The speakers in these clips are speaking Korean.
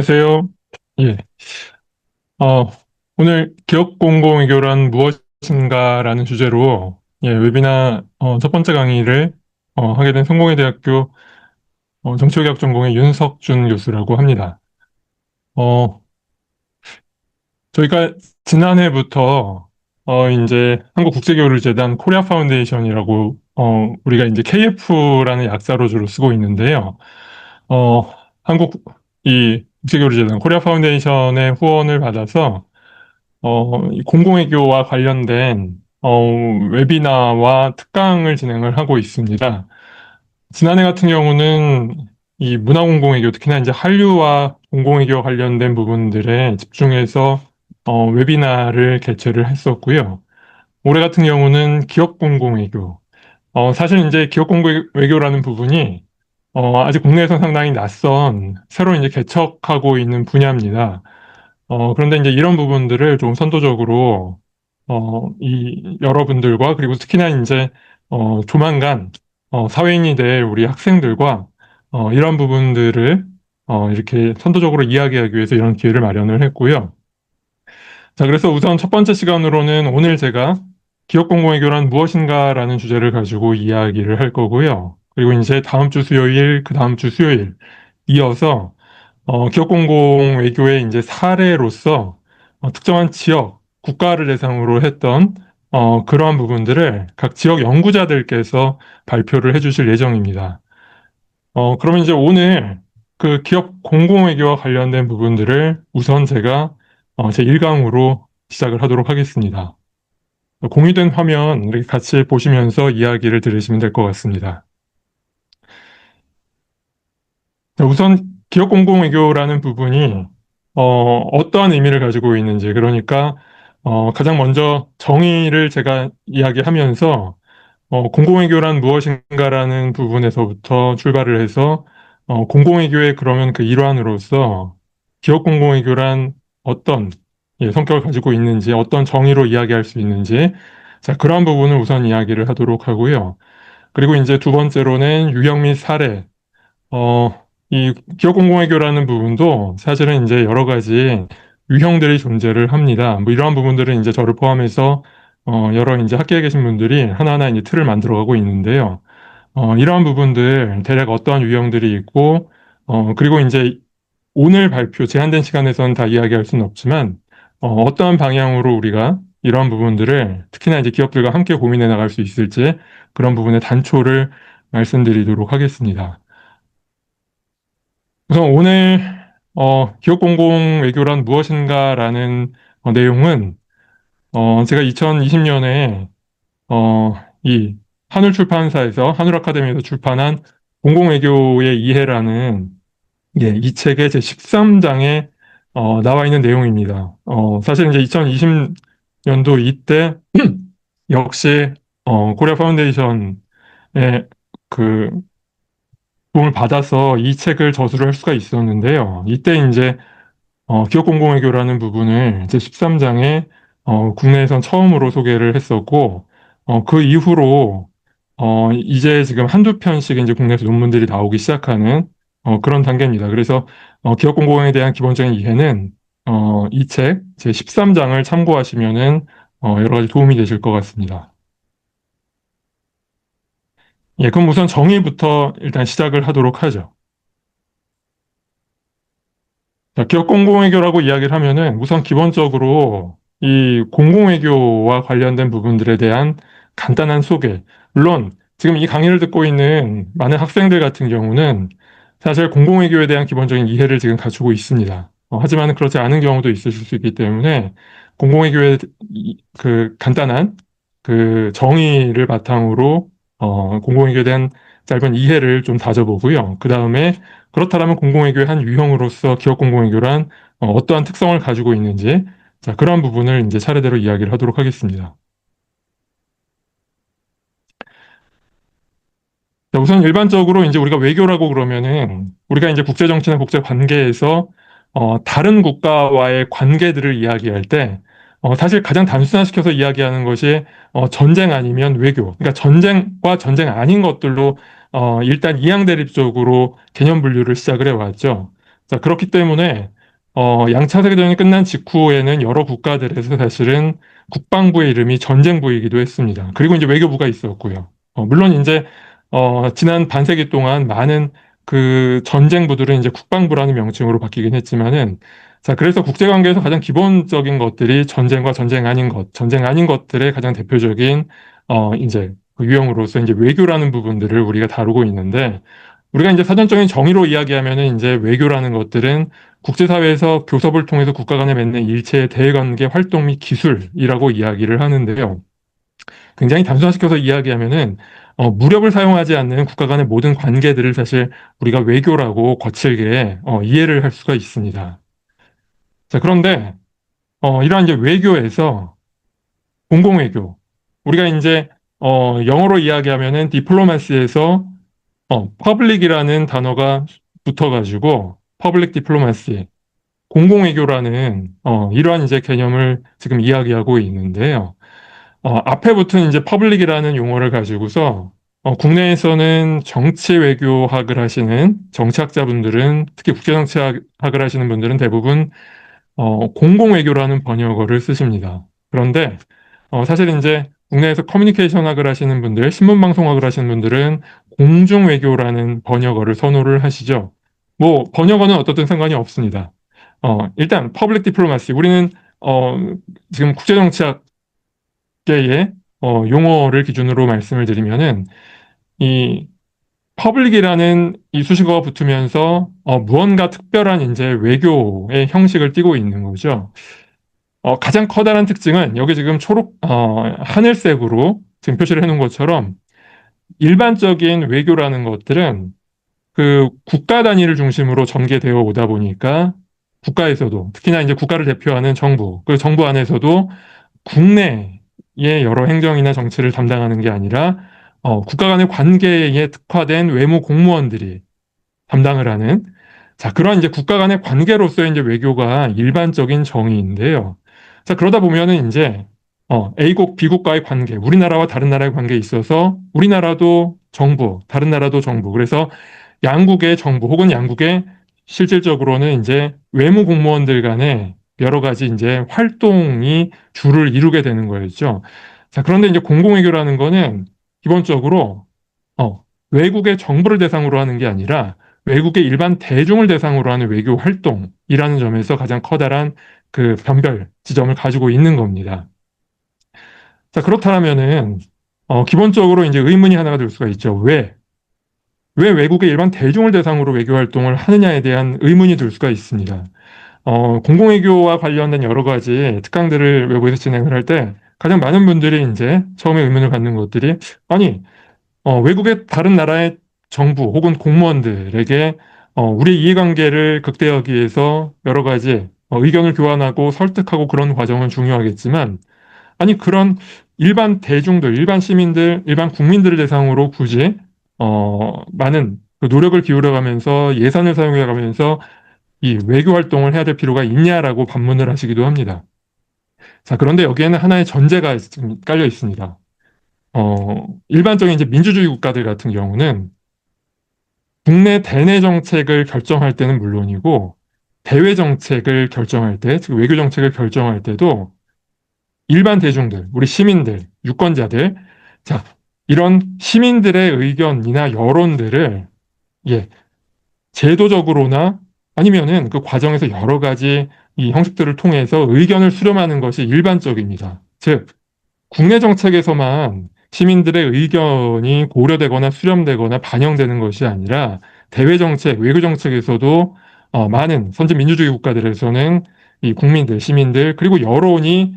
안녕하세요. 예. 어, 오늘 기업 공공 외교란 무엇인가라는 주제로 웨비나 첫 번째 강의를 하게 된 성공회대학교 정치외교학 전공의 윤석준 교수라고 합니다. 어, 저희가 지난해부터 이제 한국국제교류재단 코리아 파운데이션이라고 우리가 이제 KF라는 약자로 주로 쓰고 있는데요. 어, 한국 이 국제교류재단 코리아 파운데이션의 후원을 받아서 이 공공외교와 관련된 웨비나와 특강을 진행을 하고 있습니다. 지난해 같은 경우는 이 문화공공외교, 특히나 이제 한류와 공공외교 관련된 부분들에 집중해서 웨비나를 개최를 했었고요. 올해 같은 경우는 기업공공외교, 사실 이제 기업공공외교라는 부분이 아직 국내에서 상당히 낯선 새로 이제 개척하고 있는 분야입니다. 그런데 이제 이런 부분들을 좀 선도적으로, 이 여러분들과 그리고 특히나 이제, 조만간, 사회인이 될 우리 학생들과, 이런 부분들을, 이렇게 선도적으로 이야기하기 위해서 이런 기회를 마련을 했고요. 자, 그래서 우선 첫 번째 시간으로는 오늘 제가 기업공공외교란 무엇인가라는 주제를 가지고 이야기를 할 거고요. 그리고 이제 다음 주 수요일, 그 다음 주 수요일 이어서 기업공공 외교의 이제 사례로서 특정한 지역, 국가를 대상으로 했던 그러한 부분들을 각 지역 연구자들께서 발표를 해주실 예정입니다. 그러면 이제 오늘 그 기업 공공외교와 관련된 부분들을 우선 제가 제 1강으로 시작을 하도록 하겠습니다. 공유된 화면 이렇게 같이 보시면서 이야기를 들으시면 될 것 같습니다. 자, 우선 기업 공공 외교라는 부분이 어떠한 의미를 가지고 있는지, 그러니까 가장 먼저 정의를 제가 이야기하면서 공공 외교란 무엇인가라는 부분에서부터 출발을 해서 공공 외교의 그러면 그 일환으로서 기업 공공 외교란 어떤 성격을 가지고 있는지, 어떤 정의로 이야기할 수 있는지, 자, 그러한 부분을 우선 이야기를 하도록 하고요. 그리고 이제 두 번째로는 유형 및 사례, 이 기업 공공외교라는 부분도 사실은 이제 여러 가지 유형들이 존재를 합니다. 뭐 이러한 부분들은 이제 저를 포함해서 여러 이제 학계에 계신 분들이 하나하나 이제 틀을 만들어가고 있는데요. 이러한 부분들 대략 어떠한 유형들이 있고 그리고 이제 오늘 발표 제한된 시간에서는 다 이야기할 수는 없지만 어떠한 방향으로 우리가 이러한 부분들을 특히나 이제 기업들과 함께 고민해 나갈 수 있을지 그런 부분의 단초를 말씀드리도록 하겠습니다. 우선 오늘 기업공공 외교란 무엇인가라는 내용은 제가 2020년에 이 한울 출판사에서 한울 아카데미에서 출판한 공공외교의 이해라는 이 책의 제 13장에 나와 있는 내용입니다. 사실 이제 2020년도 이때 역시 코리아 파운데이션의 그 도움을 받아서 이 책을 저술을 할 수가 있었는데요. 이때 이제 기업공공외교라는 부분을 제 13장에 국내에선 처음으로 소개를 했었고 그 이후로 이제 지금 한두 편씩 이제 국내에서 논문들이 나오기 시작하는 그런 단계입니다. 그래서 기업공공에 대한 기본적인 이해는 이 책 제 13장을 참고하시면은 여러 가지 도움이 되실 것 같습니다. 예, 그럼 우선 정의부터 일단 시작을 하도록 하죠. 자, 기업 공공외교라고 이야기를 하면은 우선 기본적으로 이 공공외교와 관련된 부분들에 대한 간단한 소개. 물론 지금 이 강의를 듣고 있는 많은 학생들 같은 경우는 사실 공공외교에 대한 기본적인 이해를 지금 갖추고 있습니다. 하지만 그렇지 않은 경우도 있으실 수 있기 때문에 공공외교의 그 간단한 그 정의를 바탕으로 공공외교에 대한 짧은 이해를 좀 다져보고요. 그 다음에 그렇다면 공공외교의 한 유형으로서 기업 공공외교란 어떠한 특성을 가지고 있는지, 자, 그러한 부분을 이제 차례대로 이야기를 하도록 하겠습니다. 자, 우선 일반적으로 이제 우리가 외교라고 그러면은 우리가 이제 국제 정치나 국제 관계에서 다른 국가와의 관계들을 이야기할 때 사실 가장 단순화시켜서 이야기하는 것이 전쟁 아니면 외교. 그러니까 전쟁과 전쟁 아닌 것들로 일단 이양대립적으로 개념 분류를 시작을 해왔죠. 자, 그렇기 때문에 양차 세계대전이 끝난 직후에는 여러 국가들에서 사실은 국방부의 이름이 전쟁부이기도 했습니다. 그리고 이제 외교부가 있었고요. 물론 이제 지난 반세기 동안 많은 그 전쟁부들은 이제 국방부라는 명칭으로 바뀌긴 했지만은 자, 그래서 국제관계에서 가장 기본적인 것들이 전쟁과 전쟁 아닌 것, 전쟁 아닌 것들의 가장 대표적인 이제 그 유형으로서 이제 외교라는 부분들을 우리가 다루고 있는데 우리가 이제 사전적인 정의로 이야기하면은 이제 외교라는 것들은 국제사회에서 교섭을 통해서 국가 간에 맺는 일체의 대외관계 활동 및 기술이라고 이야기를 하는데요. 굉장히 단순화시켜서 이야기하면은 무력을 사용하지 않는 국가 간의 모든 관계들을 사실 우리가 외교라고 거칠게 이해를 할 수가 있습니다. 자, 그런데 이러한 이제 외교에서 공공외교 우리가 이제 영어로 이야기하면은 디플로마시에서 퍼블릭이라는 단어가 붙어가지고 퍼블릭 디플로마시 공공외교라는 이러한 이제 개념을 지금 이야기하고 있는데요. 앞에 붙은 이제 퍼블릭이라는 용어를 가지고서 국내에서는 정치 외교학을 하시는 정치학자분들은 특히 국제정치학을 하시는 분들은 대부분 공공외교라는 번역어를 쓰십니다. 그런데 사실 이제 국내에서 커뮤니케이션학을 하시는 분들, 신문방송학을 하시는 분들은 공중외교라는 번역어를 선호를 하시죠. 뭐 번역어는 어떻든 상관이 없습니다. 일단 퍼블릭 디플로마시 우리는 어, 지금 국제정치학계의 용어를 기준으로 말씀을 드리면은 이 퍼블릭이라는 이 수식어가 붙으면서 무언가 특별한 이제 외교의 형식을 띠고 있는 거죠. 가장 커다란 특징은 여기 지금 하늘색으로 지금 표시를 해놓은 것처럼 일반적인 외교라는 것들은 그 국가 단위를 중심으로 전개되어 오다 보니까 국가에서도 특히나 이제 국가를 대표하는 정부, 그 정부 안에서도 국내의 여러 행정이나 정치를 담당하는 게 아니라 국가 간의 관계에 특화된 외무 공무원들이 담당을 하는 자, 그런 이제 국가 간의 관계로서의 이제 외교가 일반적인 정의인데요. 자, 그러다 보면은 이제 A국, B국과의 관계, 우리나라와 다른 나라의 관계에 있어서 우리나라도 정부, 다른 나라도 정부. 그래서 양국의 정부 혹은 양국의 실질적으로는 이제 외무 공무원들 간의 여러 가지 이제 활동이 주를 이루게 되는 거였죠. 자, 그런데 이제 공공외교라는 거는 기본적으로 외국의 정부를 대상으로 하는 게 아니라 외국의 일반 대중을 대상으로 하는 외교 활동이라는 점에서 가장 커다란 그 변별 지점을 가지고 있는 겁니다. 자, 그렇다면은 기본적으로 이제 의문이 하나가 들 수가 있죠. 왜 외국의 일반 대중을 대상으로 외교 활동을 하느냐에 대한 의문이 들 수가 있습니다. 공공외교와 관련된 여러 가지 특강들을 외부에서 진행을 할 때 가장 많은 분들이 이제 처음에 의문을 갖는 것들이 아니 외국의 다른 나라의 정부 혹은 공무원들에게 우리 이해관계를 극대화하기 위해서 여러 가지 의견을 교환하고 설득하고 그런 과정은 중요하겠지만 아니 그런 일반 대중들, 일반 시민들, 일반 국민들을 대상으로 굳이 많은 그 노력을 기울여가면서 예산을 사용해가면서 이 외교 활동을 해야 될 필요가 있냐라고 반문을 하시기도 합니다. 자, 그런데 여기에는 하나의 전제가 지금 깔려 있습니다. 일반적인 이제 민주주의 국가들 같은 경우는 국내 대내 정책을 결정할 때는 물론이고 대외 정책을 결정할 때, 즉 외교 정책을 결정할 때도 일반 대중들, 우리 시민들, 유권자들, 자, 이런 시민들의 의견이나 여론들을 예, 제도적으로나 아니면은 그 과정에서 여러 가지 이 형식들을 통해서 의견을 수렴하는 것이 일반적입니다. 즉, 국내 정책에서만 시민들의 의견이 고려되거나 수렴되거나 반영되는 것이 아니라 대외 정책, 외교 정책에서도 많은 선진 민주주의 국가들에서는 이 국민들, 시민들 그리고 여론이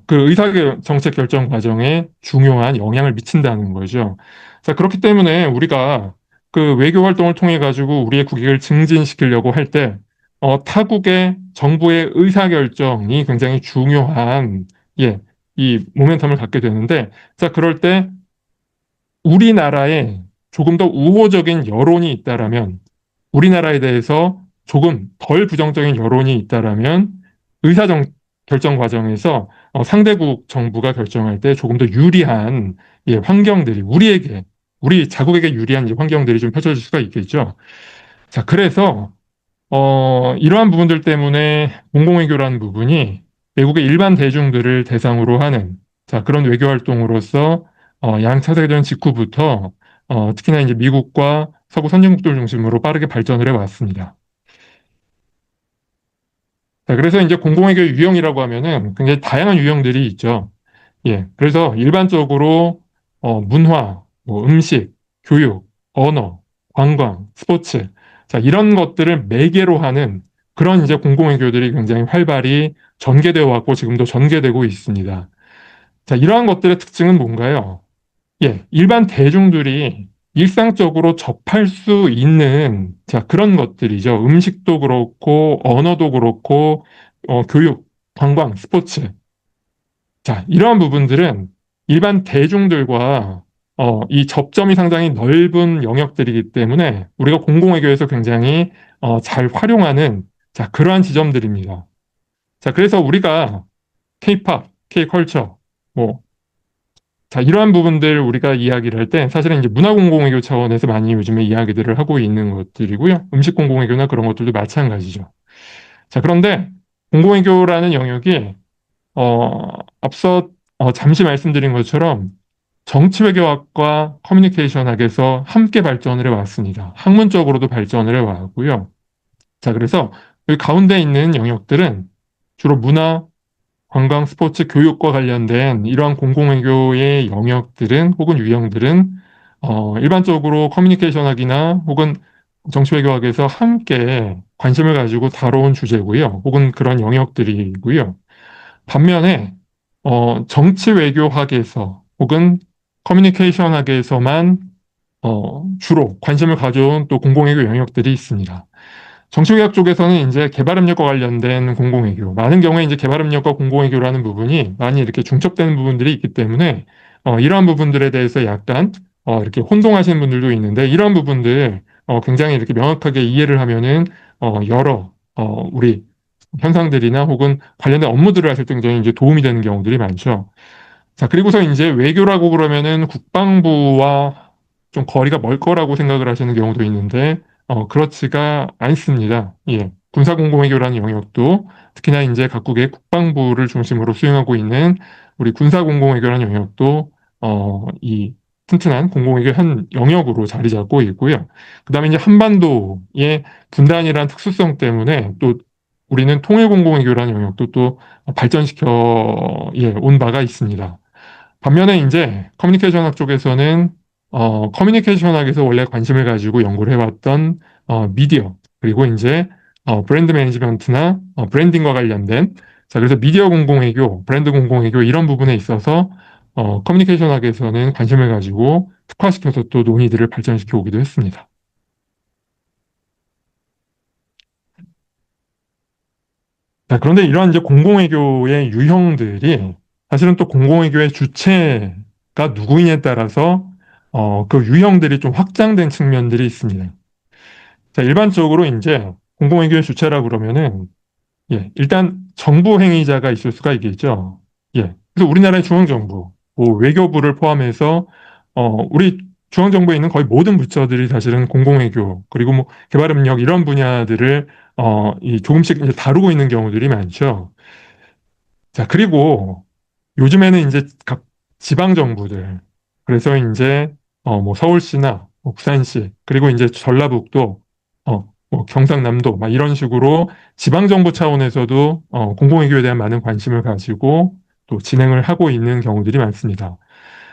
그 의사 정책 결정 과정에 중요한 영향을 미친다는 거죠. 자, 그렇기 때문에 우리가 그 외교 활동을 통해 가지고 우리의 국익을 증진시키려고 할 때 타국의 정부의 의사 결정이 굉장히 중요한 예, 이 모멘텀을 갖게 되는데, 자, 그럴 때 우리나라에 조금 더 우호적인 여론이 있다라면, 우리나라에 대해서 조금 덜 부정적인 여론이 있다라면, 결정 과정에서 상대국 정부가 결정할 때 조금 더 유리한 예, 환경들이 우리 자국에게 유리한 이 환경들이 좀 펼쳐질 수가 있겠죠. 자, 그래서 이러한 부분들 때문에 공공외교라는 부분이 외국의 일반 대중들을 대상으로 하는 자, 그런 외교 활동으로서 양차 세계대전 직후부터 특히나 이제 미국과 서구 선진국들 중심으로 빠르게 발전을 해왔습니다. 자, 그래서 이제 공공외교의 유형이라고 하면은 굉장히 다양한 유형들이 있죠. 예, 그래서 일반적으로 문화, 뭐 음식, 교육, 언어, 관광, 스포츠, 자 이런 것들을 매개로 하는 그런 이제 공공외교들이 굉장히 활발히 전개되어 왔고 지금도 전개되고 있습니다. 자, 이러한 것들의 특징은 뭔가요? 예, 일반 대중들이 일상적으로 접할 수 있는 자 그런 것들이죠. 음식도 그렇고 언어도 그렇고 교육, 관광, 스포츠. 자, 이러한 부분들은 일반 대중들과 이 접점이 상당히 넓은 영역들이기 때문에 우리가 공공외교에서 굉장히 잘 활용하는 자, 그러한 지점들입니다. 자, 그래서 우리가 K-팝, K-컬처, 뭐, 자, 이러한 부분들 우리가 이야기를 할 때 사실은 이제 문화 공공외교 차원에서 많이 요즘에 이야기들을 하고 있는 것들이고요. 음식 공공외교나 그런 것들도 마찬가지죠. 자, 그런데 공공외교라는 영역이 앞서 잠시 말씀드린 것처럼 정치외교학과 커뮤니케이션학에서 함께 발전을 해왔습니다. 학문적으로도 발전을 해왔고요. 자, 그래서 여기 가운데 있는 영역들은 주로 문화, 관광, 스포츠, 교육과 관련된 이러한 공공외교의 영역들은 혹은 유형들은 일반적으로 커뮤니케이션학이나 혹은 정치외교학에서 함께 관심을 가지고 다뤄온 주제고요. 혹은 그런 영역들이고요. 반면에 정치 외교학에서 혹은 커뮤니케이션 학에서만 주로 관심을 가져온 또 공공외교 영역들이 있습니다. 정치외교학 쪽에서는 이제 개발협력과 관련된 공공외교, 많은 경우에 이제 개발협력과 공공외교라는 부분이 많이 이렇게 중첩되는 부분들이 있기 때문에 이러한 부분들에 대해서 약간 이렇게 혼동하시는 분들도 있는데 이러한 부분들 굉장히 이렇게 명확하게 이해를 하면은 여러 우리 현상들이나 혹은 관련된 업무들을 하실 때 굉장히 이제 도움이 되는 경우들이 많죠. 자, 그리고서 이제 외교라고 그러면은 국방부와 좀 거리가 멀 거라고 생각을 하시는 경우도 있는데, 그렇지가 않습니다. 예. 군사공공외교라는 영역도 특히나 이제 각국의 국방부를 중심으로 수행하고 있는 우리 군사공공외교라는 영역도, 이 튼튼한 공공외교 한 영역으로 자리 잡고 있고요. 그 다음에 이제 한반도의 분단이란 특수성 때문에 또 우리는 통일공공외교라는 영역도 또 발전시켜 온 바가 있습니다. 반면에 이제 커뮤니케이션학 쪽에서는 커뮤니케이션학에서 원래 관심을 가지고 연구를 해왔던 미디어 그리고 이제 브랜드 매니지먼트나 브랜딩과 관련된 자 그래서 미디어 공공외교, 브랜드 공공외교 이런 부분에 있어서 커뮤니케이션학에서는 관심을 가지고 특화시켜서 또 논의들을 발전시켜 오기도 했습니다. 자, 그런데 이러한 이제 공공외교의 유형들이 사실은 또 공공외교의 주체가 누구이냐에 따라서 그 유형들이 좀 확장된 측면들이 있습니다. 자, 일반적으로 이제 공공외교의 주체라 그러면은 일단 정부 행위자가 있을 수가 있겠죠. 예. 그래서 우리나라의 중앙정부, 뭐 외교부를 포함해서 우리 중앙정부에 있는 거의 모든 부처들이 사실은 공공외교 그리고 뭐 개발협력 이런 분야들을 이 조금씩 이제 다루고 있는 경우들이 많죠. 자, 그리고 요즘에는 이제 각 지방 정부들 그래서 이제 뭐 서울시나 뭐 부산시 그리고 이제 전라북도 뭐 경상남도 막 이런 식으로 지방 정부 차원에서도 공공외교에 대한 많은 관심을 가지고 또 진행을 하고 있는 경우들이 많습니다.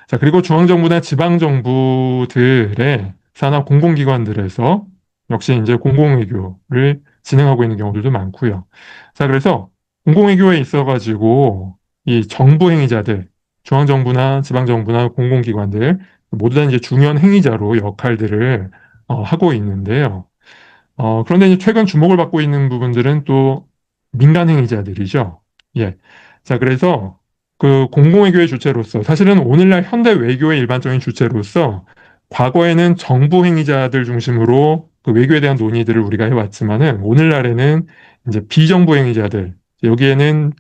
자, 그리고 중앙정부나 지방정부들의 산하 공공기관들에서 역시 이제 공공외교를 진행하고 있는 경우들도 많고요. 자, 그래서 공공외교에 있어가지고 이 정부 행위자들, 중앙정부나 지방정부나 공공기관들 모두 다 이제 중요한 행위자로 역할들을 하고 있는데요. 그런데 이제 최근 주목을 받고 있는 부분들은 또 민간 행위자들이죠. 예. 자, 그래서 그 공공외교의 주체로서 사실은 오늘날 현대 외교의 일반적인 주체로서 과거에는 정부 행위자들 중심으로 그 외교에 대한 논의들을 우리가 해왔지만은 오늘날에는 이제 비정부 행위자들 여기에는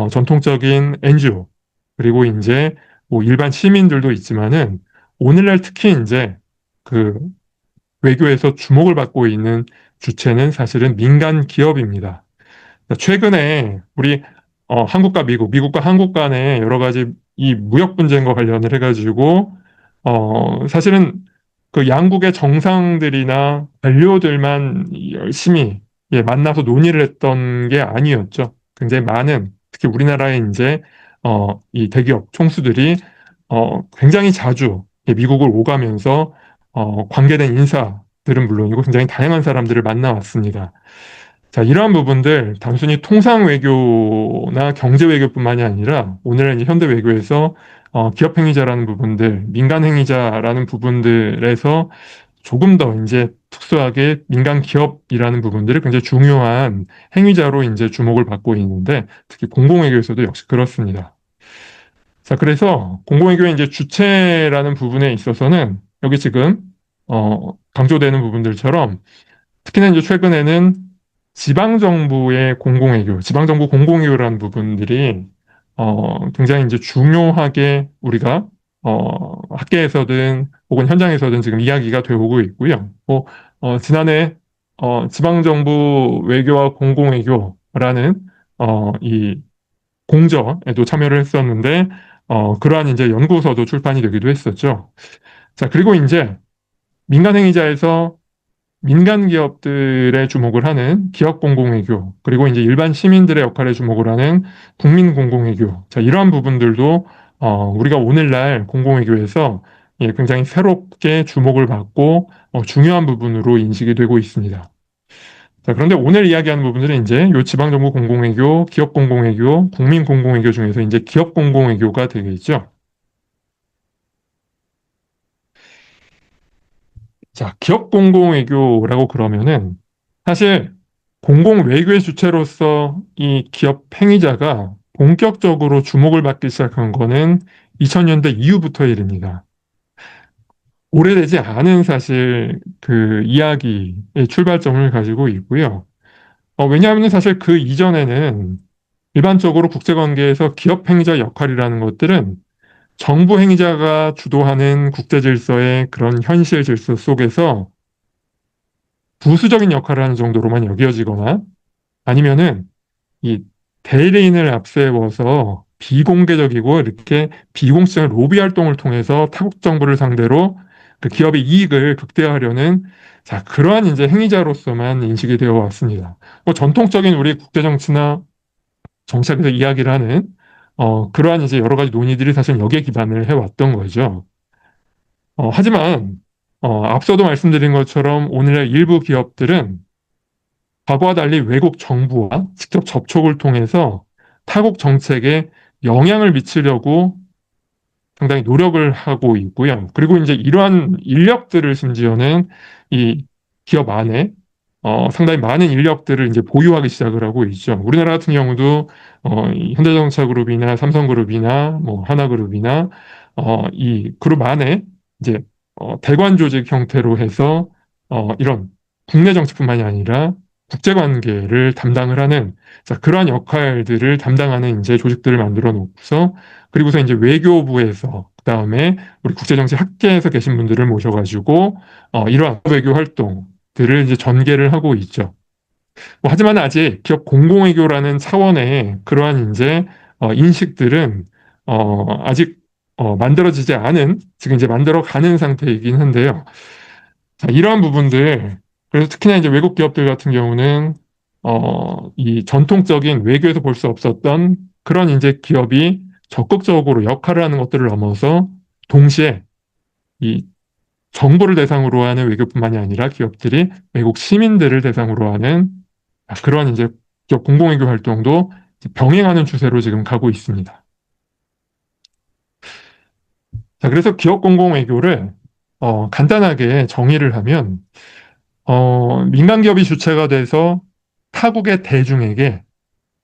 전통적인 NGO 그리고 이제 뭐 일반 시민들도 있지만은 오늘날 특히 이제 그 외교에서 주목을 받고 있는 주체는 사실은 민간 기업입니다. 최근에 우리 한국과 미국, 미국과 한국 간의 여러 가지 이 무역 분쟁과 관련을 해가지고 사실은 그 양국의 정상들이나 관료들만 열심히 만나서 논의를 했던 게 아니었죠. 굉장히 많은 특히 우리나라의 이제 이 대기업 총수들이 굉장히 자주 미국을 오가면서 관계된 인사들은 물론이고 굉장히 다양한 사람들을 만나왔습니다. 자, 이러한 부분들 단순히 통상 외교나 경제 외교뿐만이 아니라 오늘은 이제 현대 외교에서 기업 행위자라는 부분들, 민간 행위자라는 부분들에서 조금 더 이제 특수하게 민간 기업이라는 부분들이 굉장히 중요한 행위자로 이제 주목을 받고 있는데 특히 공공외교에서도 역시 그렇습니다. 자, 그래서 공공외교의 이제 주체라는 부분에 있어서는 여기 지금 강조되는 부분들처럼 특히나 이제 최근에는 지방정부의 공공외교, 지방정부 공공외교라는 부분들이 굉장히 이제 중요하게 우리가 학계에서든 혹은 현장에서든 지금 이야기가 되어 오고 있고요. 지난해 지방정부 외교와 공공외교라는 이 공저에도 참여를 했었는데 그러한 이제 연구서도 출판이 되기도 했었죠. 자, 그리고 이제 민간행위자에서 민간 기업들의 주목을 하는 기업 공공외교, 그리고 이제 일반 시민들의 역할에 주목을 하는 국민 공공외교. 자, 이러한 부분들도 우리가 오늘날 공공외교에서 굉장히 새롭게 주목을 받고 중요한 부분으로 인식이 되고 있습니다. 자, 그런데 오늘 이야기하는 부분들은 이제 요 지방정부 공공외교, 기업 공공외교, 국민 공공외교 중에서 이제 기업 공공외교가 되겠죠. 자, 기업 공공외교라고 그러면은 사실 공공외교의 주체로서 이 기업 행위자가 본격적으로 주목을 받기 시작한 거는 2000년대 이후부터의 일입니다. 오래되지 않은 사실 그 이야기의 출발점을 가지고 있고요. 왜냐하면 사실 그 이전에는 일반적으로 국제관계에서 기업 행위자 역할이라는 것들은 정부 행위자가 주도하는 국제 질서의 그런 현실 질서 속에서 부수적인 역할을 하는 정도로만 여겨지거나 아니면은 이 대리인을 앞세워서 비공개적이고 이렇게 비공식적인 로비 활동을 통해서 타국 정부를 상대로 그 기업의 이익을 극대화하려는 자, 그러한 이제 행위자로서만 인식이 되어 왔습니다. 전통적인 우리 국제 정치나 정책에서 이야기를 하는 그러한 이제 여러 가지 논의들이 사실 여기에 기반을 해왔던 거죠. 하지만 앞서도 말씀드린 것처럼 오늘의 일부 기업들은 과거와 달리 외국 정부와 직접 접촉을 통해서 타국 정책에 영향을 미치려고 상당히 노력을 하고 있고요. 그리고 이제 이러한 인력들을 심지어는 이 기업 안에 상당히 많은 인력들을 이제 보유하기 시작을 하고 있죠. 우리나라 같은 경우도 이 현대자동차그룹이나 삼성그룹이나 뭐 하나그룹이나 이 그룹 안에 이제 대관 조직 형태로 해서 이런 국내 정치뿐만이 아니라 국제 관계를 담당을 하는 자, 그러한 역할들을 담당하는 이제 조직들을 만들어 놓고서 그리고서 이제 외교부에서 그다음에 우리 국제정치 학계에서 계신 분들을 모셔가지고 이러한 외교 활동들을 이제 전개를 하고 있죠. 하지만 아직 기업 공공외교라는 차원의 그러한 이제 인식들은 아직 만들어지지 않은 지금 이제 만들어가는 상태이긴 한데요. 자, 이러한 부분들 그래서 특히나 이제 외국 기업들 같은 경우는 이 전통적인 외교에서 볼 수 없었던 그런 이제 기업이 적극적으로 역할을 하는 것들을 넘어서 동시에 이 정부를 대상으로 하는 외교뿐만이 아니라 기업들이 외국 시민들을 대상으로 하는 그러한 이제 기업 공공외교 활동도 병행하는 추세로 지금 가고 있습니다. 자, 그래서 기업 공공외교를 간단하게 정의를 하면 민간 기업이 주체가 돼서 타국의 대중에게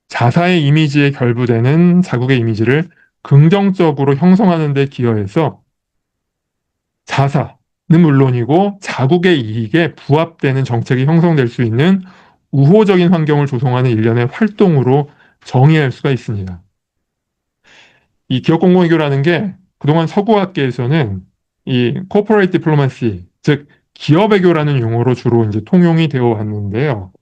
자사의 이미지에 결부되는 자국의 이미지를 긍정적으로 형성하는 데 기여해서 자사는 물론이고 자국의 이익에 부합되는 정책이 형성될 수 있는 우호적인 환경을 조성하는 일련의 활동으로 정의할 수가 있습니다. 이 기업 공공외교라는 게 그동안 서구학계에서는 이 코퍼레이트 디플로마시, 즉 기업외교라는 용어로 주로 이제 통용이 되어 왔는데요.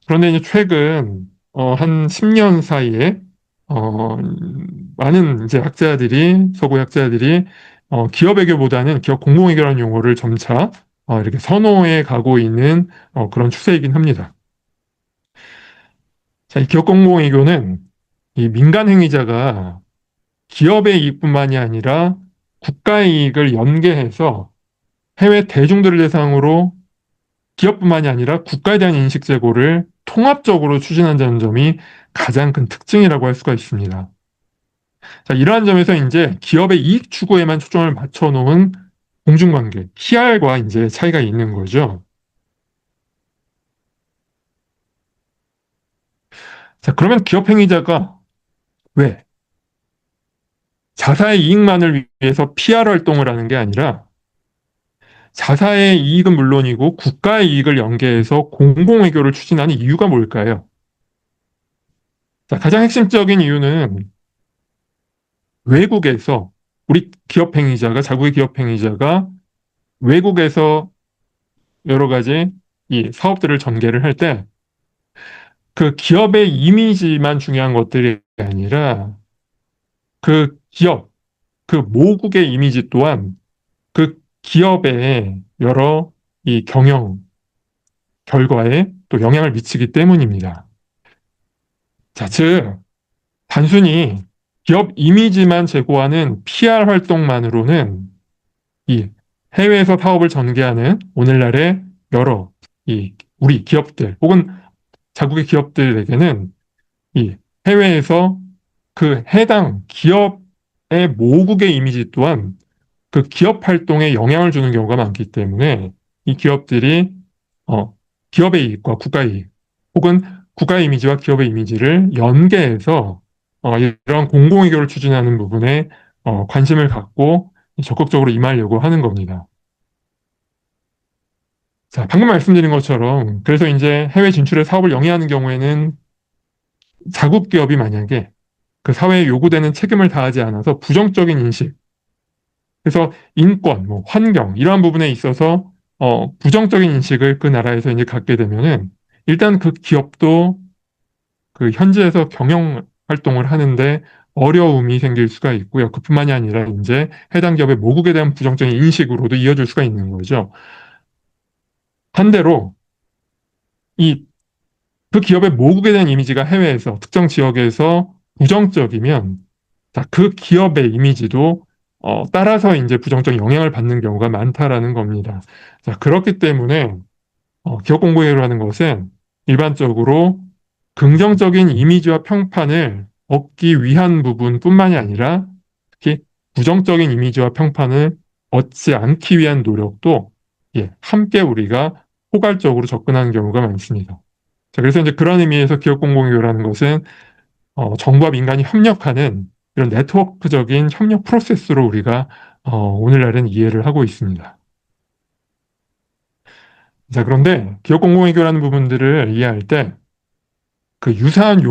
그런데 이제 최근 한 10년 사이에 어, 많은 이제 학자들이 서구 학자들이 기업외교보다는 기업 공공외교라는 용어를 점차 이렇게 선호해 가고 있는 그런 추세이긴 합니다. 자, 이 기업 공공외교는 이 민간 행위자가 기업의 이익뿐만이 아니라 국가의 이익을 연계해서 해외 대중들을 대상으로 기업뿐만이 아니라 국가에 대한 인식 제고를 통합적으로 추진한다는 점이 가장 큰 특징이라고 할 수가 있습니다. 자, 이러한 점에서 이제 기업의 이익 추구에만 초점을 맞춰놓은 공중관계, PR과 이제 차이가 있는 거죠. 자, 그러면 기업 행위자가 왜 자사의 이익만을 위해서 PR 활동을 하는 게 아니라 자사의 이익은 물론이고 국가의 이익을 연계해서 공공외교를 추진하는 이유가 뭘까요? 자, 가장 핵심적인 이유는 외국에서 우리 기업 행위자가 자국의 기업 행위자가 외국에서 여러 가지 이 사업들을 전개를 할 때 그 기업의 이미지만 중요한 것들이 아니라 그 기업, 그 모국의 이미지 또한 그 기업의 여러 이 경영 결과에 또 영향을 미치기 때문입니다. 자, 즉 단순히 기업 이미지만 제고하는 PR 활동만으로는 이 해외에서 사업을 전개하는 오늘날의 여러 이 우리 기업들 혹은 자국의 기업들에게는 이 해외에서 그 해당 기업의 모국의 이미지 또한 그 기업 활동에 영향을 주는 경우가 많기 때문에 이 기업들이 어, 기업의 이익과 국가의 이익 혹은 국가의 이미지와 기업의 이미지를 연계해서 이러한 공공의교를 추진하는 부분에 관심을 갖고 적극적으로 임하려고 하는 겁니다. 자, 방금 말씀드린 것처럼 그래서 이제 해외 진출에 사업을 영위하는 경우에는 자국 기업이 만약에 그 사회에 요구되는 책임을 다하지 않아서 부정적인 인식, 그래서 인권, 뭐 환경 이러한 부분에 있어서 부정적인 인식을 그 나라에서 이제 갖게 되면은 일단 그 기업도 그 현지에서 경영 활동을 하는데 어려움이 생길 수가 있고요. 그뿐만이 아니라 이제 해당 기업의 모국에 대한 부정적인 인식으로도 이어질 수가 있는 거죠. 반대로 이 그 기업의 모국에 대한 이미지가 해외에서 특정 지역에서 부정적이면 자, 그 기업의 이미지도 따라서 이제 부정적 영향을 받는 경우가 많다라는 겁니다. 자, 그렇기 때문에 기업 공고회의라는 것은 일반적으로 긍정적인 이미지와 평판을 얻기 위한 부분뿐만이 아니라 특히 부정적인 이미지와 평판을 얻지 않기 위한 노력도 예, 함께 우리가 포괄적으로 접근하는 경우가 많습니다. 자, 그래서 이제 그런 의미에서 기업 공공의회라는 것은 정부와 민간이 협력하는 이런 네트워크적인 협력 프로세스로 우리가 오늘날은 이해를 하고 있습니다. 자, 그런데 기업 공공외교라는 부분들을 이해할 때 그 유사한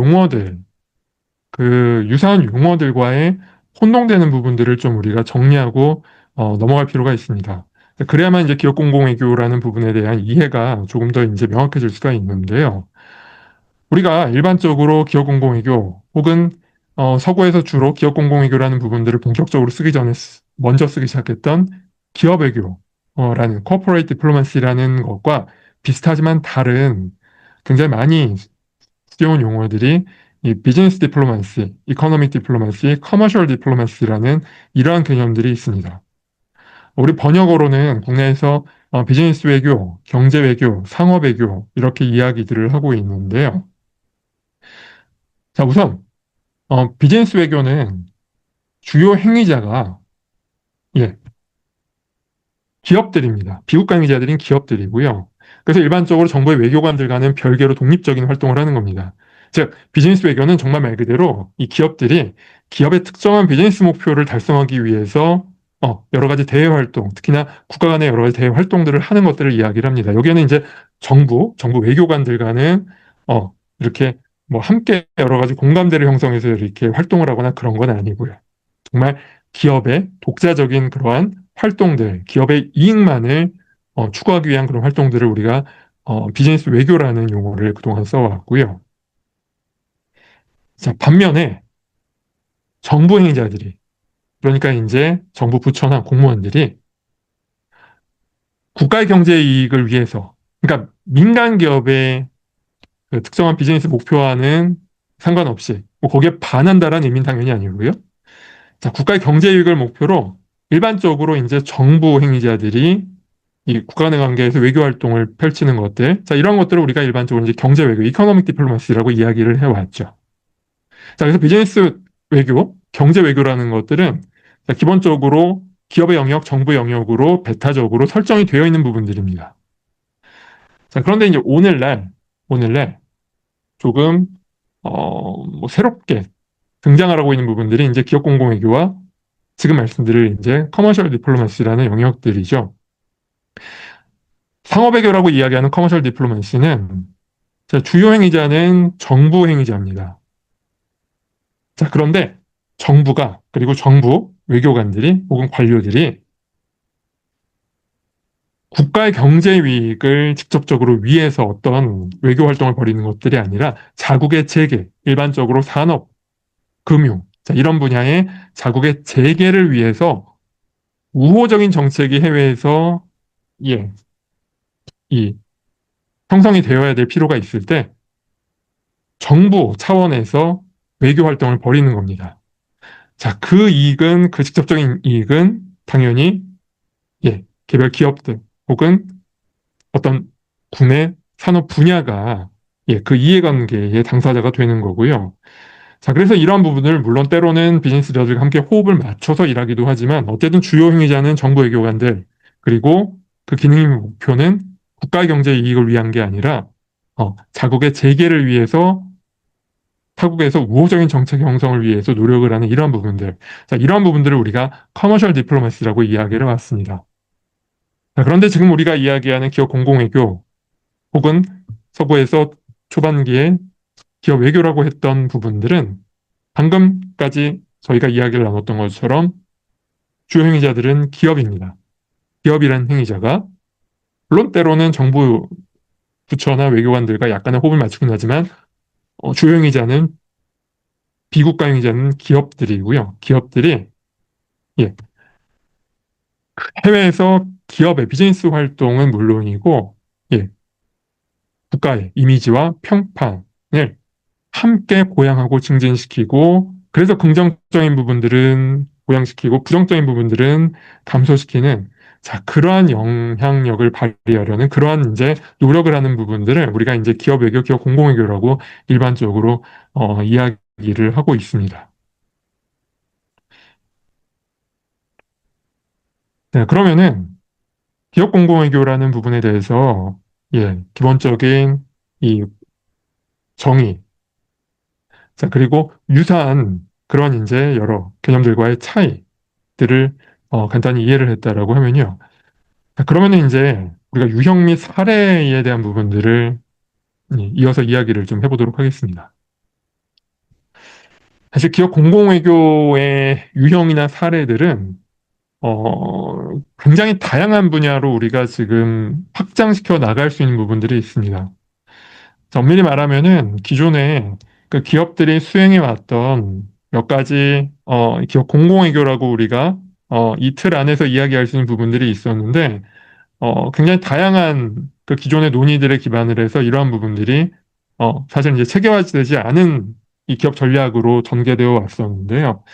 용어들과의 혼동되는 부분들을 좀 우리가 정리하고 넘어갈 필요가 있습니다. 그래야만 이제 기업 공공외교라는 부분에 대한 이해가 조금 더 이제 명확해질 수가 있는데요. 우리가 일반적으로 기업 공공외교 혹은 서구에서 주로 기업 공공외교라는 부분들을 본격적으로 쓰기 전에 먼저 쓰기 시작했던 기업외교라는 corporate diplomacy라는 것과 비슷하지만 다른 굉장히 많이 쓰여온 용어들이 이 비즈니스 디플로마시, 이코노믹 디플로마시, 커머셜 디플로마시라는 이러한 개념들이 있습니다. 우리 번역어로는 국내에서 비즈니스 외교, 경제 외교, 상업 외교 이렇게 이야기들을 하고 있는데요. 자, 우선 비즈니스 외교는 주요 행위자가 예, 기업들입니다. 비국 강의자들인 기업들이고요. 그래서 일반적으로 정부의 외교관들과는 별개로 독립적인 활동을 하는 겁니다. 즉, 비즈니스 외교는 정말 말 그대로 이 기업들이 기업의 특정한 비즈니스 목표를 달성하기 위해서 여러 가지 대외 활동, 특히나 국가 간의 여러 가지 대외 활동들을 하는 것들을 이야기를 합니다. 여기에는 이제 정부 외교관들과는 이렇게 뭐 함께 여러 가지 공감대를 형성해서 이렇게 활동을 하거나 그런 건 아니고요. 정말 기업의 독자적인 그러한 활동들, 기업의 이익만을 추구하기 위한 그런 활동들을 우리가 비즈니스 외교라는 용어를 그동안 써왔고요. 자, 반면에 정부 행위자들이, 그러니까 이제 정부 부처나 공무원들이 국가의 경제 이익을 위해서, 그러니까 민간 기업의 그 특정한 비즈니스 목표와는 상관없이 뭐 거기에 반한다라는 의미는 당연히 아니고요. 자, 국가의 경제 이익을 목표로 일반적으로 이제 정부 행위자들이 이 국가 간의 관계에서 외교 활동을 펼치는 것들, 자, 이런 것들을 우리가 일반적으로 이제 경제 외교, 이코노믹 디플로마시라고 이야기를 해왔죠. 자, 그래서 비즈니스 외교, 경제 외교라는 것들은 자, 기본적으로 기업의 영역, 정부 영역으로 배타적으로 설정이 되어 있는 부분들입니다. 자, 그런데 이제 오늘날 조금 뭐 새롭게 등장을 하고 있는 부분들이 이제 기업 공공 외교와 지금 말씀드릴 이제 커머셜 디플로마시라는 영역들이죠. 상업 외교라고 이야기하는 커머셜 디플로마시는 자, 주요 행위자는 정부 행위자입니다. 자, 그런데 정부가 그리고 정부 외교관들이 혹은 관료들이 국가의 경제 이익을 직접적으로 위해서 어떤 외교 활동을 벌이는 것들이 아니라 자국의 재계, 일반적으로 산업, 금융, 자, 이런 분야의 자국의 재계를 위해서 우호적인 정책이 해외에서 예, 이 형성이 되어야 될 필요가 있을 때 정부 차원에서 외교 활동을 벌이는 겁니다. 자, 그 직접적인 이익은 당연히 개별 기업들 혹은 어떤 국내 산업 분야가 그 이해관계의 당사자가 되는 거고요. 자, 그래서 이러한 부분을 물론 때로는 비즈니스 리더들과 함께 호흡을 맞춰서 일하기도 하지만 어쨌든 주요 행위자는 정부 외교관들 그리고 그 기능의 목표는 국가 경제 이익을 위한 게 아니라 자국의 재계를 위해서 타국에서 우호적인 정책 형성을 위해서 노력을 하는 이러한 부분들. 자, 이러한 부분들을 우리가 커머셜 디플로마시라고 이야기를 해왔습니다. 자, 그런데 지금 우리가 이야기하는 기업 공공외교 혹은 서구에서 초반기에 기업 외교라고 했던 부분들은 방금까지 저희가 이야기를 나눴던 것처럼 주요 행위자들은 기업입니다. 기업이라는 행위자가 물론 때로는 정부 부처나 외교관들과 약간의 호흡을 맞추긴 하지만 주요 행위자는 비국가 행위자는 기업들이고요. 기업들이 예, 해외에서 기업의 비즈니스 활동은 물론이고 예, 국가의 이미지와 평판을 함께 보양하고 증진시키고 그래서 긍정적인 부분들은 보양시키고 부정적인 부분들은 감소시키는 자 그러한 영향력을 발휘하려는 그러한 이제 노력을 하는 부분들을 우리가 이제 기업 외교, 기업 공공 외교라고 일반적으로 이야기를 하고 있습니다. 네, 그러면은 기업 공공 외교라는 부분에 대해서 기본적인 이 정의 자 그리고 유사한 그런 이제 여러 개념들과의 차이 들을 간단히 이해를 했다라고 하면요. 그러면은 이제 우리가 유형 및 사례에 대한 부분들을 이어서 이야기를 좀 해보도록 하겠습니다. 사실 기업 공공외교의 유형이나 사례들은 굉장히 다양한 분야로 우리가 지금 확장시켜 나갈 수 있는 부분들이 있습니다. 엄밀히 말하면은 기존에 그 기업들이 수행해 왔던 몇 가지 기업 공공외교라고 우리가 이 틀 안에서 이야기할 수 있는 부분들이 있었는데 굉장히 다양한 그 기존의 논의들에 기반을 해서 이러한 부분들이 사실 이제 체계화되지 않은 이 기업 전략으로 전개되어 왔었는데요.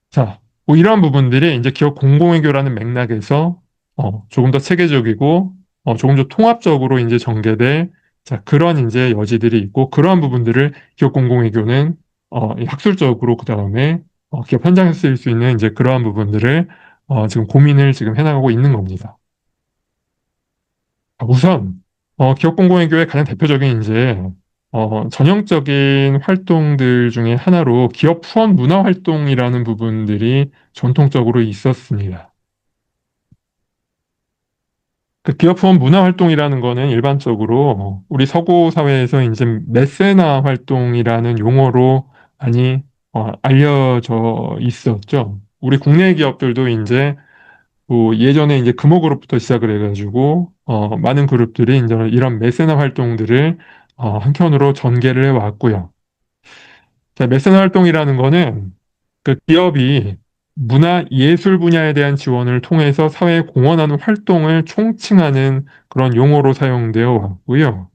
자, 뭐 이러한 부분들이 이제 기업 공공외교라는 맥락에서 조금 더 체계적이고 조금 더 통합적으로 이제 전개될 자, 그러한 이제 여지들이 있고 그러한 부분들을 기업 공공외교는 이 학술적으로 그 다음에 기업 현장에서 쓰일 수 있는 이제 그러한 부분들을 지금 고민을 지금 해나가고 있는 겁니다. 우선 기업 공공외교의 가장 대표적인 이제 전형적인 활동들 중에 하나로 기업 후원 문화 활동이라는 부분들이 전통적으로 있었습니다. 그 기업 후원 문화 활동이라는 거는 일반적으로 우리 서구 사회에서 이제 메세나 활동이라는 용어로 많이 알려져 있었죠. 우리 국내 기업들도 이제 뭐 예전에 이제 금호그룹부터 시작을 해가지고 많은 그룹들이 이제 이런 메세나 활동들을 한편으로 전개를 해왔고요. 자, 메세나 활동이라는 거는 그 기업이 문화 예술 분야에 대한 지원을 통해서 사회에 공헌하는 활동을 총칭하는 그런 용어로 사용되어 왔고요.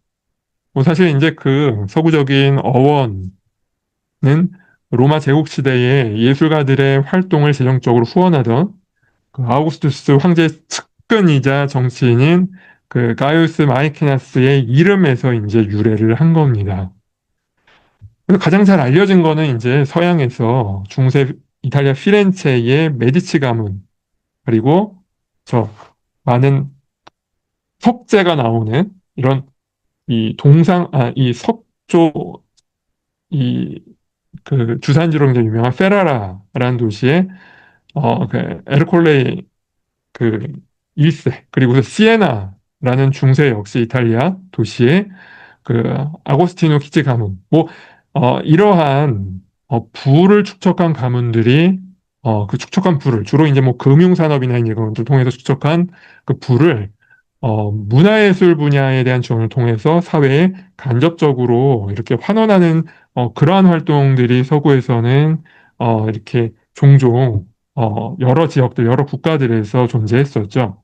뭐 사실 이제 그 서구적인 어원은 로마 제국 시대의 예술가들의 활동을 재정적으로 후원하던 그 아우구스투스 황제의 측근이자 정치인인 그 가이우스 마이케나스의 이름에서 이제 유래를 한 겁니다. 그래서 가장 잘 알려진 거는 이제 서양에서 중세 이탈리아 피렌체의 메디치 가문, 그리고 저 많은 석재가 나오는 이런 이 이 석조 이 그 주산지로 굉장히 유명한 페라라라는 도시에 그 에르콜레이 그 1세, 그리고 시에나라는 중세 역시 이탈리아 도시의 그 아고스티노 키치 가문, 뭐 이러한 부를 축적한 가문들이 그 축적한 부를 주로 이제 뭐 금융산업이나 이런 것들 통해서 축적한 그 부를 문화예술 분야에 대한 지원을 통해서 사회에 간접적으로 이렇게 환원하는 그러한 활동들이 서구에서는 이렇게 종종 여러 지역들, 여러 국가들에서 존재했었죠.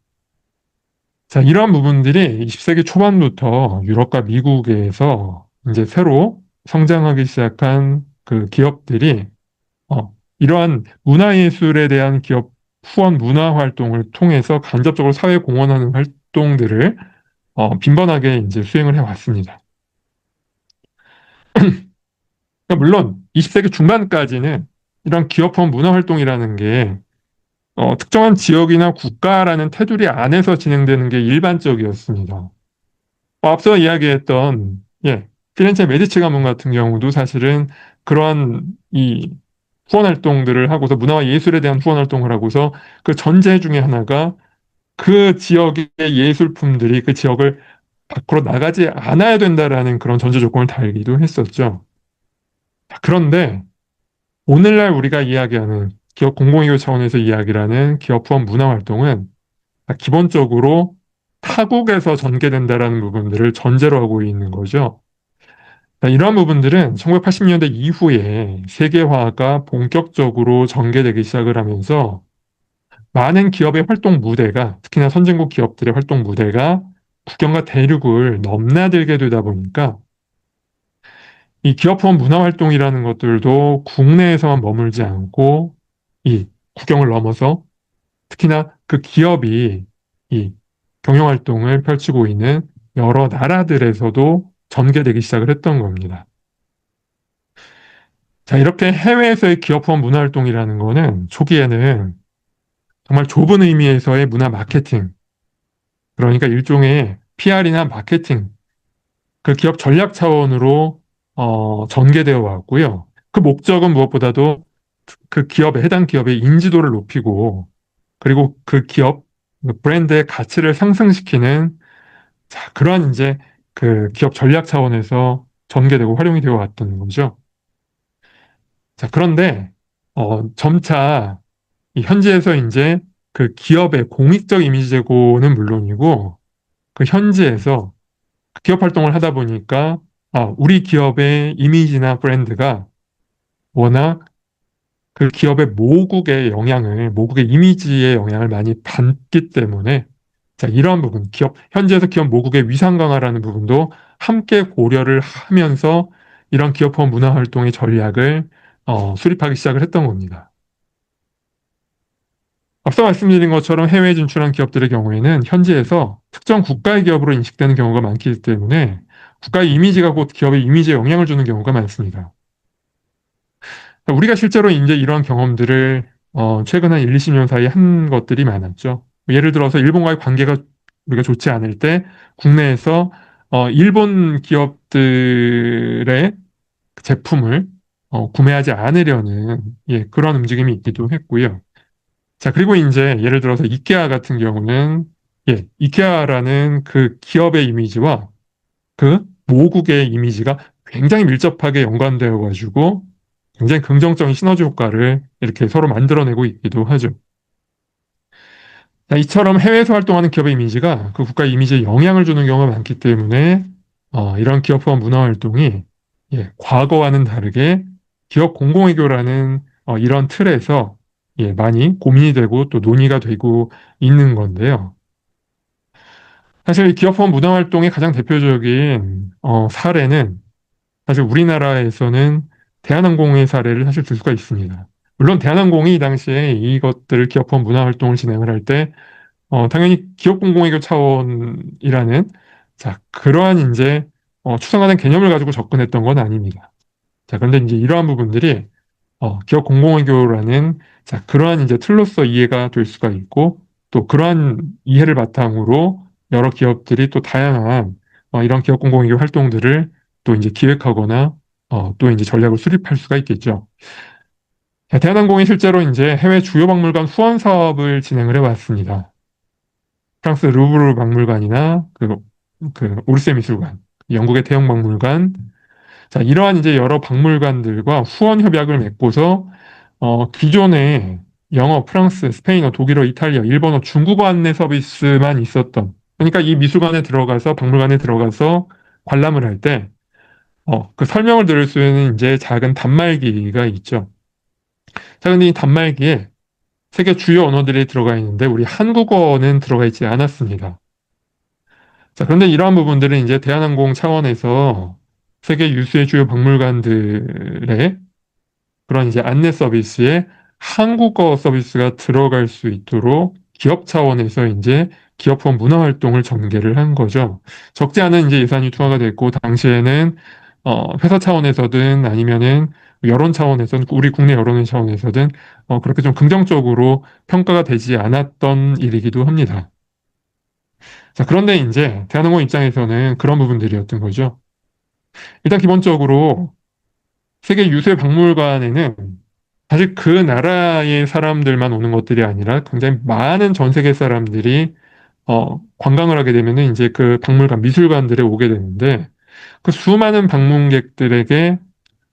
자, 이러한 부분들이 20세기 초반부터 유럽과 미국에서 이제 새로 성장하기 시작한 그 기업들이 이러한 문화예술에 대한 기업 후원 문화 활동을 통해서 간접적으로 사회에 공헌하는 활동들을 빈번하게 이제 수행을 해왔습니다. 그러니까 물론 20세기 중반까지는 이런 기업 후원 문화 활동이라는 게 특정한 지역이나 국가라는 테두리 안에서 진행되는 게 일반적이었습니다. 앞서 이야기했던 피렌체 메디치 가문 같은 경우도 사실은 그러한 이 후원 활동들을 하고서 문화와 예술에 대한 후원 활동을 하고서 그 전제 중에 하나가 그 지역의 예술품들이 그 지역을 밖으로 나가지 않아야 된다라는 그런 전제 조건을 달기도 했었죠. 그런데 오늘날 우리가 이야기하는 기업 공공이교 차원에서 이야기하는 기업 후원 문화 활동은 기본적으로 타국에서 전개된다라는 부분들을 전제로 하고 있는 거죠. 이러한 부분들은 1980년대 이후에 세계화가 본격적으로 전개되기 시작을 하면서 많은 기업의 활동 무대가, 특히나 선진국 기업들의 활동 무대가 국경과 대륙을 넘나들게 되다 보니까 이 기업 후원 문화 활동이라는 것들도 국내에서만 머물지 않고 이 국경을 넘어서 특히나 그 기업이 이 경영 활동을 펼치고 있는 여러 나라들에서도 전개되기 시작을 했던 겁니다. 자, 이렇게 해외에서의 기업 후원 문화 활동이라는 거는 초기에는 정말 좁은 의미에서의 문화 마케팅, 그러니까 일종의 PR이나 마케팅, 그 기업 전략 차원으로 전개되어 왔고요. 그 목적은 무엇보다도 그 기업의 해당 기업의 인지도를 높이고 그리고 그 기업 그 브랜드의 가치를 상승시키는 자, 그러한 이제 그 기업 전략 차원에서 전개되고 활용이 되어 왔던 거죠. 자, 그런데 점차 이 현지에서 이제 그 기업의 공익적 이미지 제고는 물론이고 그 현지에서 기업 활동을 하다 보니까 우리 기업의 이미지나 브랜드가 워낙 그 기업의 모국의 이미지의 영향을 많이 받기 때문에 자, 이러한 부분, 현지에서 기업 모국의 위상 강화라는 부분도 함께 고려를 하면서 이런 기업 후원 문화 활동의 전략을 수립하기 시작을 했던 겁니다. 앞서 말씀드린 것처럼 해외에 진출한 기업들의 경우에는 현지에서 특정 국가의 기업으로 인식되는 경우가 많기 때문에 국가의 이미지가 곧 기업의 이미지에 영향을 주는 경우가 많습니다. 우리가 실제로 이제 이러한 경험들을 최근 한 1, 20년 사이에 한 것들이 많았죠. 예를 들어서 일본과의 관계가 우리가 좋지 않을 때 국내에서 일본 기업들의 제품을 구매하지 않으려는 그런 움직임이 있기도 했고요. 자, 그리고 이제 예를 들어서 이케아 같은 경우는 이케아라는 그 기업의 이미지와 그 모국의 이미지가 굉장히 밀접하게 연관되어 가지고 굉장히 긍정적인 시너지 효과를 이렇게 서로 만들어내고 있기도 하죠. 자, 이처럼 해외에서 활동하는 기업의 이미지가 그 국가 이미지에 영향을 주는 경우가 많기 때문에 이런 기업화 문화 활동이 과거와는 다르게 기업 공공외교라는 이런 틀에서 많이 고민이 되고 또 논의가 되고 있는 건데요. 사실 기업화 문화 활동의 가장 대표적인 사례는 사실 우리나라에서는 대한항공의 사례를 사실 들 수가 있습니다. 물론 대한항공이 이 당시에 이것들을 기업화 문화 활동을 진행을 할때 당연히 기업 공공외교 차원이라는 자, 그러한 이제 추상화된 개념을 가지고 접근했던 건 아닙니다. 자, 그런데 이제 이러한 부분들이 기업 공공외교라는 자, 그러한 이제 틀로서 이해가 될 수가 있고 또 그러한 이해를 바탕으로 여러 기업들이 또 다양한 이런 기업 공공외교 활동들을 또 이제 기획하거나 또 이제 전략을 수립할 수가 있겠죠. 자, 대한항공이 실제로 이제 해외 주요 박물관 후원 사업을 진행을 해왔습니다. 프랑스 루브르 박물관이나 그 오르세 미술관, 영국의 태영 박물관, 자, 이러한 이제 여러 박물관들과 후원 협약을 맺고서 기존에 영어, 프랑스, 스페인어, 독일어, 이탈리아, 일본어, 중국어 안내 서비스만 있었던, 그러니까 이 미술관에 들어가서 박물관에 들어가서 관람을 할 때 그 설명을 들을 수 있는 이제 작은 단말기가 있죠. 자, 근데 이 단말기에 세계 주요 언어들이 들어가 있는데 우리 한국어는 들어가 있지 않았습니다. 자, 그런데 이러한 부분들은 이제 대한항공 차원에서 세계 유수의 주요 박물관들의 그런 이제 안내 서비스에 한국어 서비스가 들어갈 수 있도록 기업 차원에서 이제 기업화 문화 활동을 전개를 한 거죠. 적지 않은 이제 예산이 투하가 됐고, 당시에는 회사 차원에서든 아니면은 여론 차원에서든 우리 국내 여론 차원에서든 그렇게 좀 긍정적으로 평가가 되지 않았던 일이기도 합니다. 자, 그런데 이제 대한항공 입장에서는 그런 부분들이었던 거죠. 일단 기본적으로 세계 유수의 박물관에는 사실 그 나라의 사람들만 오는 것들이 아니라 굉장히 많은 전 세계 사람들이 관광을 하게 되면은 이제 그 박물관, 미술관들에 오게 되는데 그 수많은 방문객들에게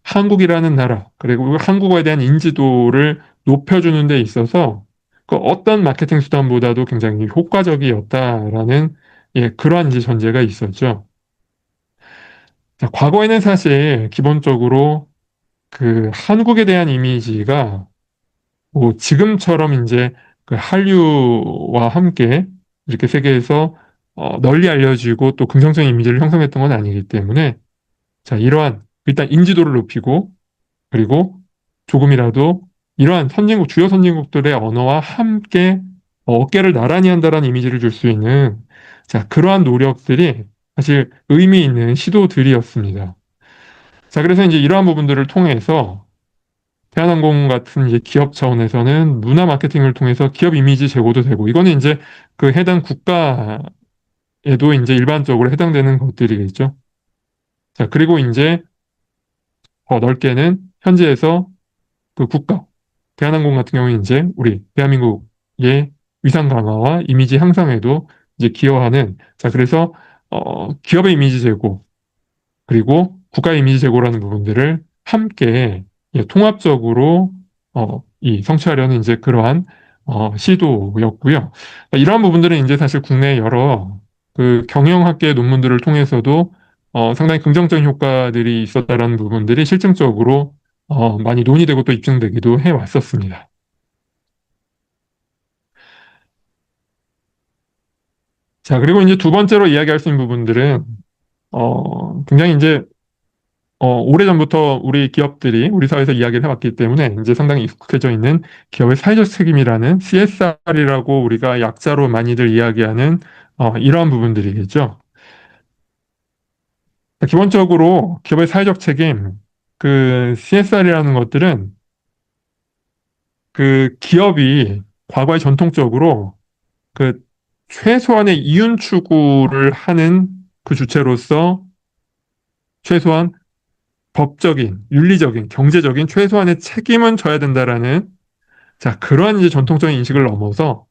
한국이라는 나라, 그리고 한국어에 대한 인지도를 높여주는 데 있어서 그 어떤 마케팅 수단보다도 굉장히 효과적이었다라는 그러한 이제 전제가 있었죠. 자, 과거에는 사실 기본적으로 그 한국에 대한 이미지가 뭐 지금처럼 이제 그 한류와 함께 이렇게 세계에서 널리 알려지고 또 긍정적인 이미지를 형성했던 건 아니기 때문에 자, 이러한 일단 인지도를 높이고 그리고 조금이라도 이러한 선진국, 주요 선진국들의 언어와 함께 어깨를 나란히 한다라는 이미지를 줄 수 있는 자, 그러한 노력들이 사실 의미 있는 시도들이었습니다. 자, 그래서 이제 이러한 부분들을 통해서 대한항공 같은 이제 기업 차원에서는 문화 마케팅을 통해서 기업 이미지 제고도 되고, 이거는 이제 그 해당 국가에도 이제 일반적으로 해당되는 것들이겠죠. 자, 그리고 이제 더 넓게는 현지에서 그 국가, 대한항공 같은 경우는 이제 우리 대한민국의 위상 강화와 이미지 향상에도 이제 기여하는, 자, 그래서 기업의 이미지 제고, 그리고 국가 이미지 제고라는 부분들을 함께 통합적으로 이 성취하려는 이제 그러한 시도였고요. 이러한 부분들은 이제 사실 국내 여러 그 경영학계 논문들을 통해서도 상당히 긍정적인 효과들이 있었다라는 부분들이 실증적으로 많이 논의되고 또 입증되기도 해 왔었습니다. 자, 그리고 이제 두 번째로 이야기할 수 있는 부분들은 굉장히 이제 오래전부터 우리 기업들이 우리 사회에서 이야기를 해왔기 때문에 이제 상당히 익숙해져 있는 기업의 사회적 책임이라는 CSR이라고 우리가 약자로 많이들 이야기하는 이러한 부분들이겠죠. 기본적으로 기업의 사회적 책임, 그 CSR이라는 것들은 그 기업이 과거에 전통적으로 그 최소한의 이윤 추구를 하는 그 주체로서 최소한 법적인, 윤리적인, 경제적인 최소한의 책임은 져야 된다라는 자, 그러한 이제 전통적인 인식을 넘어서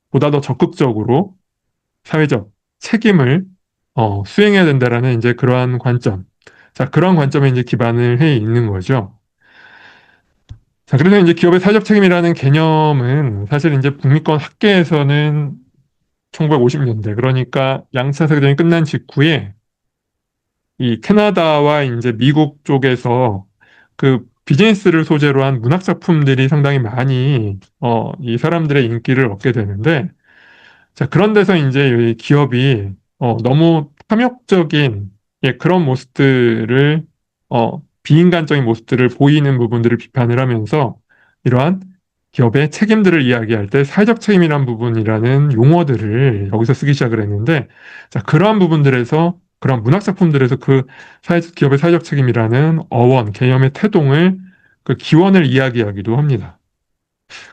보다 더 적극적으로 사회적 책임을 수행해야 된다라는 이제 그러한 관점. 자, 그러한 관점에 이제 기반을 해 있는 거죠. 자, 그래서 이제 기업의 사회적 책임이라는 개념은 사실 이제 북미권 학계에서는 1950년대, 그러니까 양차 세계대전이 끝난 직후에 이 캐나다와 이제 미국 쪽에서 그 비즈니스를 소재로 한 문학 작품들이 상당히 많이 이 사람들의 인기를 얻게 되는데, 자, 그런 데서 이제 이 기업이 너무 탐욕적인 그런 모습들을 비인간적인 모습들을 보이는 부분들을 비판을 하면서 이러한 기업의 책임들을 이야기할 때 사회적 책임이란 부분이라는 용어들을 여기서 쓰기 시작을 했는데, 자, 그러한 부분들에서 그런 문학 작품들에서 그 기업의 사회적 책임이라는 어원, 개념의 태동을 그 기원을 이야기하기도 합니다.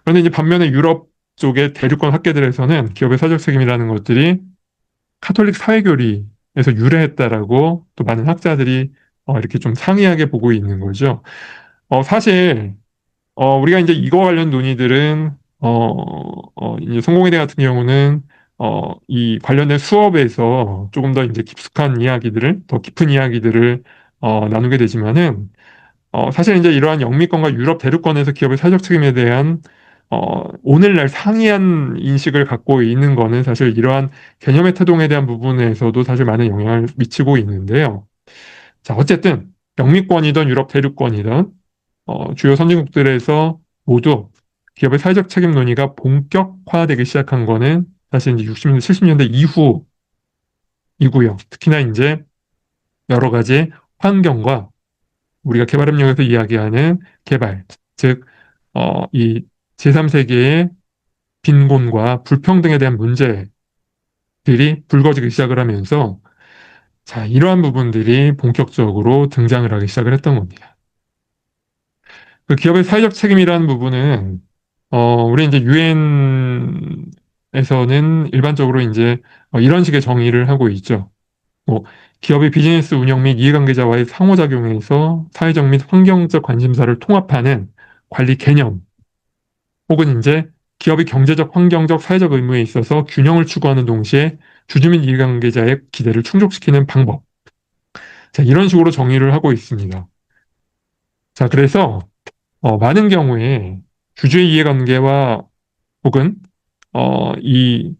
그런데 이제 반면에 유럽 쪽의 대륙권 학계들에서는 기업의 사회적 책임이라는 것들이 카톨릭 사회교리에서 유래했다라고 또 많은 학자들이 이렇게 좀 상이하게 보고 있는 거죠. 사실 우리가 이제 이거 관련 논의들은 이제 성공회대 같은 경우는 이 관련된 수업에서 조금 더 이제 깊숙한 이야기들을 더 깊은 이야기들을 나누게 되지만은 사실 이제 이러한 영미권과 유럽 대륙권에서 기업의 사회적 책임에 대한 오늘날 상이한 인식을 갖고 있는 거는 사실 이러한 개념의 태동에 대한 부분에서도 사실 많은 영향을 미치고 있는데요. 자, 어쨌든 영미권이든 유럽 대륙권이든 주요 선진국들에서 모두 기업의 사회적 책임 논의가 본격화되기 시작한 거는 사실 이제 60년대, 70년대 이후이고요. 특히나 이제 여러 가지 환경과 우리가 개발협력에서 이야기하는 개발, 즉, 이 제3세계의 빈곤과 불평등에 대한 문제들이 불거지기 시작을 하면서 자, 이러한 부분들이 본격적으로 등장을 하기 시작을 했던 겁니다. 그 기업의 사회적 책임이라는 부분은 우리 이제 유엔에서는 일반적으로 이제 이런 식의 정의를 하고 있죠. 뭐 기업의 비즈니스 운영 및 이해관계자와의 상호작용에서 사회적 및 환경적 관심사를 통합하는 관리 개념, 혹은 이제 기업이 경제적, 환경적, 사회적 의무에 있어서 균형을 추구하는 동시에 주주 및 이해관계자의 기대를 충족시키는 방법. 자, 이런 식으로 정의를 하고 있습니다. 자, 그래서 많은 경우에 주주의 이해관계와 혹은 이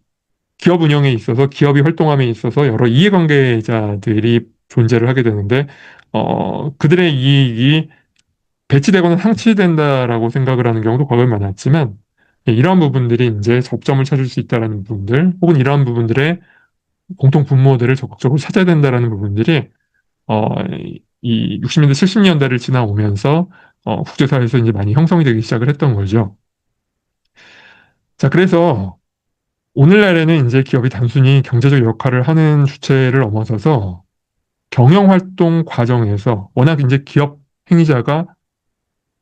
기업 운영에 있어서 기업이 활동함에 있어서 여러 이해관계자들이 존재를 하게 되는데 그들의 이익이 배치되거나 상치된다라고 생각을 하는 경우도 과거에 많았지만 이러한 부분들이 이제 접점을 찾을 수 있다라는 부분들 혹은 이러한 부분들의 공통 분모들을 적극적으로 찾아야 된다라는 부분들이 어, 이 60년대, 70년대를 지나오면서 국제사회에서 이제 많이 형성이 되기 시작을 했던 거죠. 자, 그래서 오늘날에는 이제 기업이 단순히 경제적 역할을 하는 주체를 넘어서서 경영활동 과정에서 워낙 이제 기업 행위자가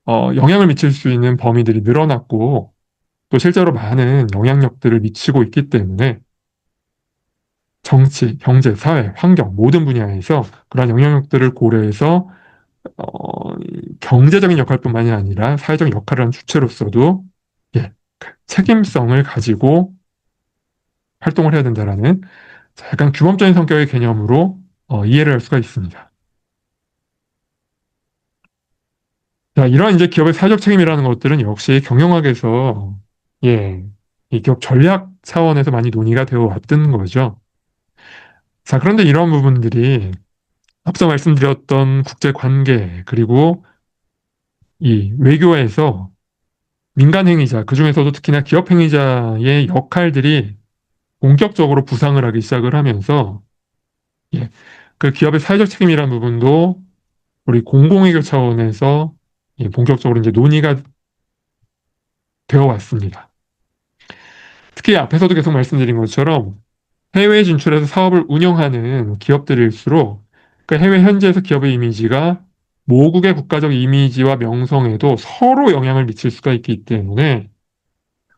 영향을 미칠 수 있는 범위들이 늘어났고 또 실제로 많은 영향력들을 미치고 있기 때문에 정치, 경제, 사회, 환경 모든 분야에서 그러한 영향력들을 고려해서 경제적인 역할뿐만이 아니라 사회적 역할을 하는 주체로서도 예, 책임성을 가지고 활동을 해야 된다라는 약간 규범적인 성격의 개념으로 이해를 할 수가 있습니다. 자, 이러한 이제 기업의 사회적 책임이라는 것들은 역시 경영학에서 예, 이 기업 전략 차원에서 많이 논의가 되어 왔던 거죠. 자, 그런데 이런 부분들이 앞서 말씀드렸던 국제 관계 그리고 이 외교에서 민간 행위자, 그중에서도 특히나 기업 행위자의 역할들이 본격적으로 부상을 하기 시작을 하면서 예, 그 기업의 사회적 책임이라는 부분도 우리 공공외교 차원에서 본격적으로 이제 논의가 되어 왔습니다. 특히 앞에서도 계속 말씀드린 것처럼 해외 진출해서 사업을 운영하는 기업들일수록 그 해외 현지에서 기업의 이미지가 모국의 국가적 이미지와 명성에도 서로 영향을 미칠 수가 있기 때문에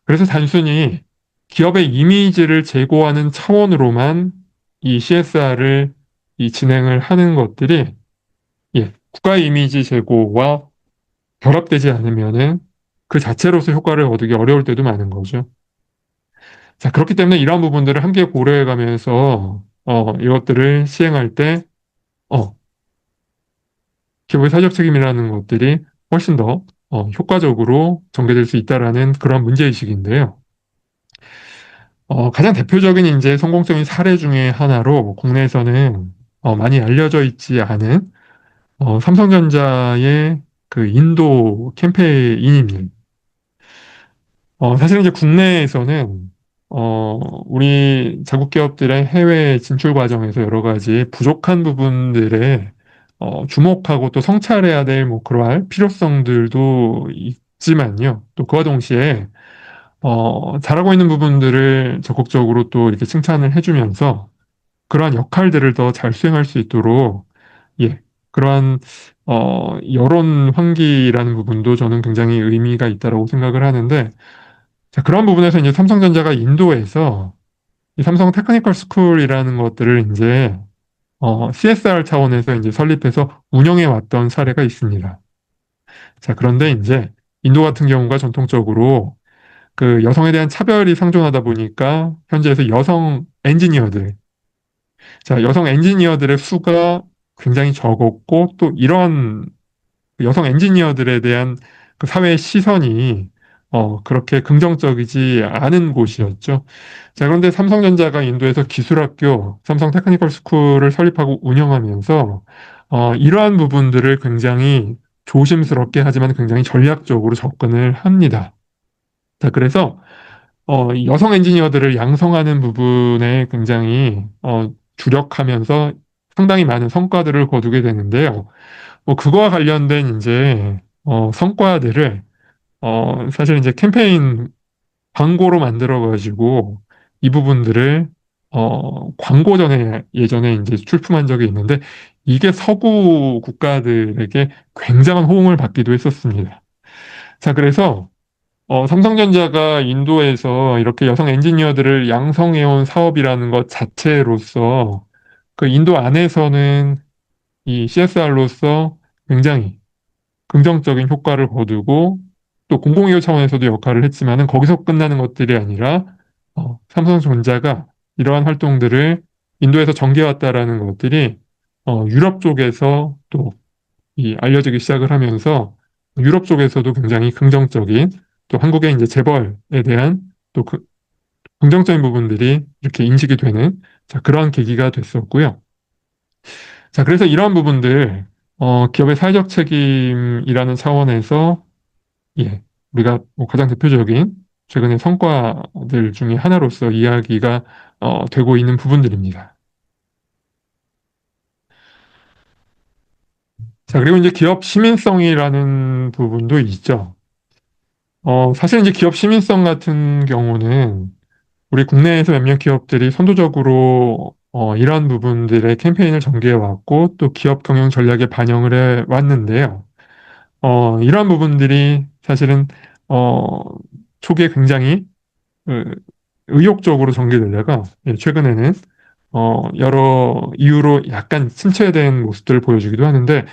그래서 단순히 기업의 이미지를 제고하는 차원으로만 이 CSR을 진행을 하는 것들이 국가 이미지 제고와 결합되지 않으면은 그 자체로서 효과를 얻기 어려울 때도 많은 거죠. 자, 그렇기 때문에 이러한 부분들을 함께 고려해 가면서 이것들을 시행할 때 기업의 사회적 책임이라는 것들이 훨씬 더 효과적으로 전개될 수 있다라는 그런 문제의식인데요. 가장 대표적인 이제 성공적인 사례 중에 하나로 국내에서는 많이 알려져 있지 않은 삼성전자의 그 인도 캠페인입니다. 사실 이제 국내에서는 우리 자국 기업들의 해외 진출 과정에서 여러 가지 부족한 부분들에 주목하고 또 성찰해야 될 뭐 그러할 필요성들도 있지만요. 또 그와 동시에 잘하고 있는 부분들을 적극적으로 또 이렇게 칭찬을 해주면서 그러한 역할들을 더 잘 수행할 수 있도록 예, 그러한 여론 환기라는 부분도 저는 굉장히 의미가 있다고 생각을 하는데 자, 그런 부분에서 이제 삼성전자가 인도에서 이 삼성 테크니컬 스쿨이라는 것들을 이제 CSR 차원에서 이제 설립해서 운영해 왔던 사례가 있습니다. 자, 그런데 이제 인도 같은 경우가 전통적으로 그 여성에 대한 차별이 상존하다 보니까 현재에서 여성 엔지니어들, 자, 여성 엔지니어들의 수가 굉장히 적었고 또 이런 여성 엔지니어들에 대한 그 사회의 시선이 그렇게 긍정적이지 않은 곳이었죠. 자, 그런데 삼성전자가 인도에서 기술학교, 삼성 테크니컬 스쿨을 설립하고 운영하면서 이러한 부분들을 굉장히 조심스럽게 하지만 굉장히 전략적으로 접근을 합니다. 자, 그래서 이 여성 엔지니어들을 양성하는 부분에 굉장히 주력하면서 상당히 많은 성과들을 거두게 되는데요. 뭐 그거와 관련된 이제 성과들을 사실 이제 캠페인 광고로 만들어 가지고 이 부분들을 광고전에 예전에 이제 출품한 적이 있는데 이게 서구 국가들에게 굉장한 호응을 받기도 했었습니다. 자, 그래서 삼성전자가 인도에서 이렇게 여성 엔지니어들을 양성해온 사업이라는 것 자체로서 그 인도 안에서는 이 CSR로서 굉장히 긍정적인 효과를 거두고 또 공공기업 차원에서도 역할을 했지만은 거기서 끝나는 것들이 아니라 삼성전자가 이러한 활동들을 인도에서 전개해왔다라는 것들이 유럽 쪽에서 또 이 알려지기 시작을 하면서 유럽 쪽에서도 굉장히 긍정적인 또 한국의 이제 재벌에 대한 또 그 긍정적인 부분들이 이렇게 인식이 되는 자, 그러한 계기가 됐었고요. 자, 그래서 이러한 부분들 기업의 사회적 책임이라는 차원에서 예, 우리가 뭐 가장 대표적인 최근의 성과들 중에 하나로서 이야기가 되고 있는 부분들입니다. 자, 그리고 이제 기업 시민성이라는 부분도 있죠. 사실 이제 기업 시민성 같은 경우는 우리 국내에서 몇몇 기업들이 선도적으로 이러한 부분들의 캠페인을 전개해 왔고 또 기업 경영 전략에 반영을 해 왔는데요. 이러한 부분들이 사실은 어, 초기에 굉장히 그, 의욕적으로 전개되다가 예, 최근에는 여러 이유로 약간 침체된 모습들을 보여주기도 하는데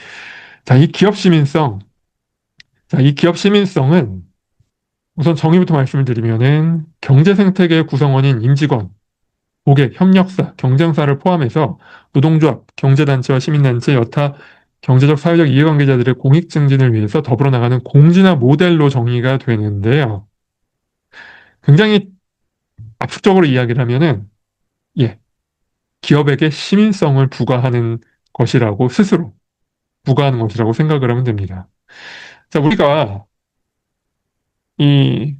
자, 이 기업 시민성, 자, 이 기업 시민성은 우선 정의부터 말씀을 드리면은 경제 생태계 구성원인 임직원, 고객, 협력사, 경쟁사를 포함해서 노동조합, 경제단체와 시민단체, 여타 경제적, 사회적 이해관계자들의 공익 증진을 위해서 더불어 나가는 공진화 모델로 정의가 되는데요. 굉장히 압축적으로 이야기를 하면은 예, 기업에게 시민성을 부과하는 것이라고 스스로 부과하는 것이라고 생각을 하면 됩니다. 자, 우리가 이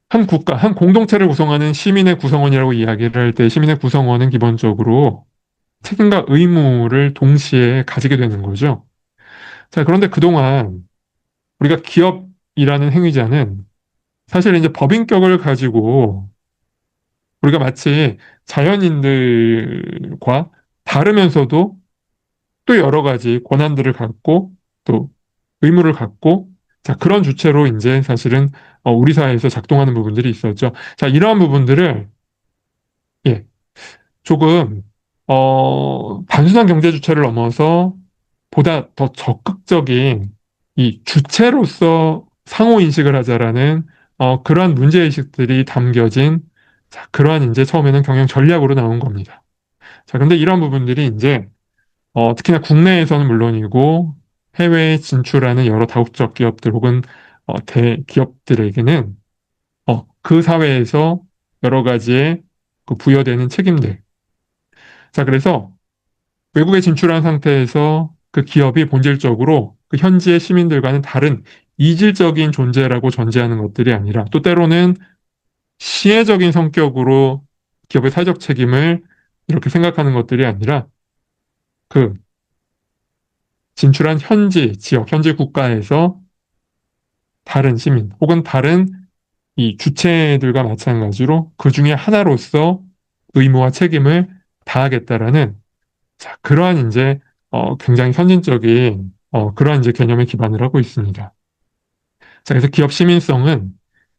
한 국가, 한 공동체를 구성하는 시민의 구성원이라고 이야기를 할 때 시민의 구성원은 기본적으로 책임과 의무를 동시에 가지게 되는 거죠. 자, 그런데 그동안 우리가 기업이라는 행위자는 사실 이제 법인격을 가지고 우리가 마치 자연인들과 다르면서도 또 여러 가지 권한들을 갖고 또 의무를 갖고 자, 그런 주체로 이제 사실은 우리 사회에서 작동하는 부분들이 있었죠. 자, 이러한 부분들을 예, 조금 단순한 경제 주체를 넘어서 보다 더 적극적인 이 주체로서 상호 인식을 하자라는 그러한 문제 의식들이 담겨진 자, 그러한 이제 처음에는 경영 전략으로 나온 겁니다. 자, 근데 이러한 부분들이 이제 특히나 국내에서는 물론이고 해외에 진출하는 여러 다국적 기업들 혹은 대기업들에게는 그 사회에서 여러 가지의 그 부여되는 책임들. 자, 그래서 외국에 진출한 상태에서 그 기업이 본질적으로 그 현지의 시민들과는 다른 이질적인 존재라고 전제하는 것들이 아니라 또 때로는 시혜적인 성격으로 기업의 사회적 책임을 이렇게 생각하는 것들이 아니라 그 진출한 현지 지역, 현지 국가에서 다른 시민 혹은 다른 이 주체들과 마찬가지로 그 중에 하나로서 의무와 책임을 다하겠다라는 자, 그러한 이제 굉장히 선진적인 그러한 이제 개념에 기반을 하고 있습니다. 자, 그래서 기업 시민성은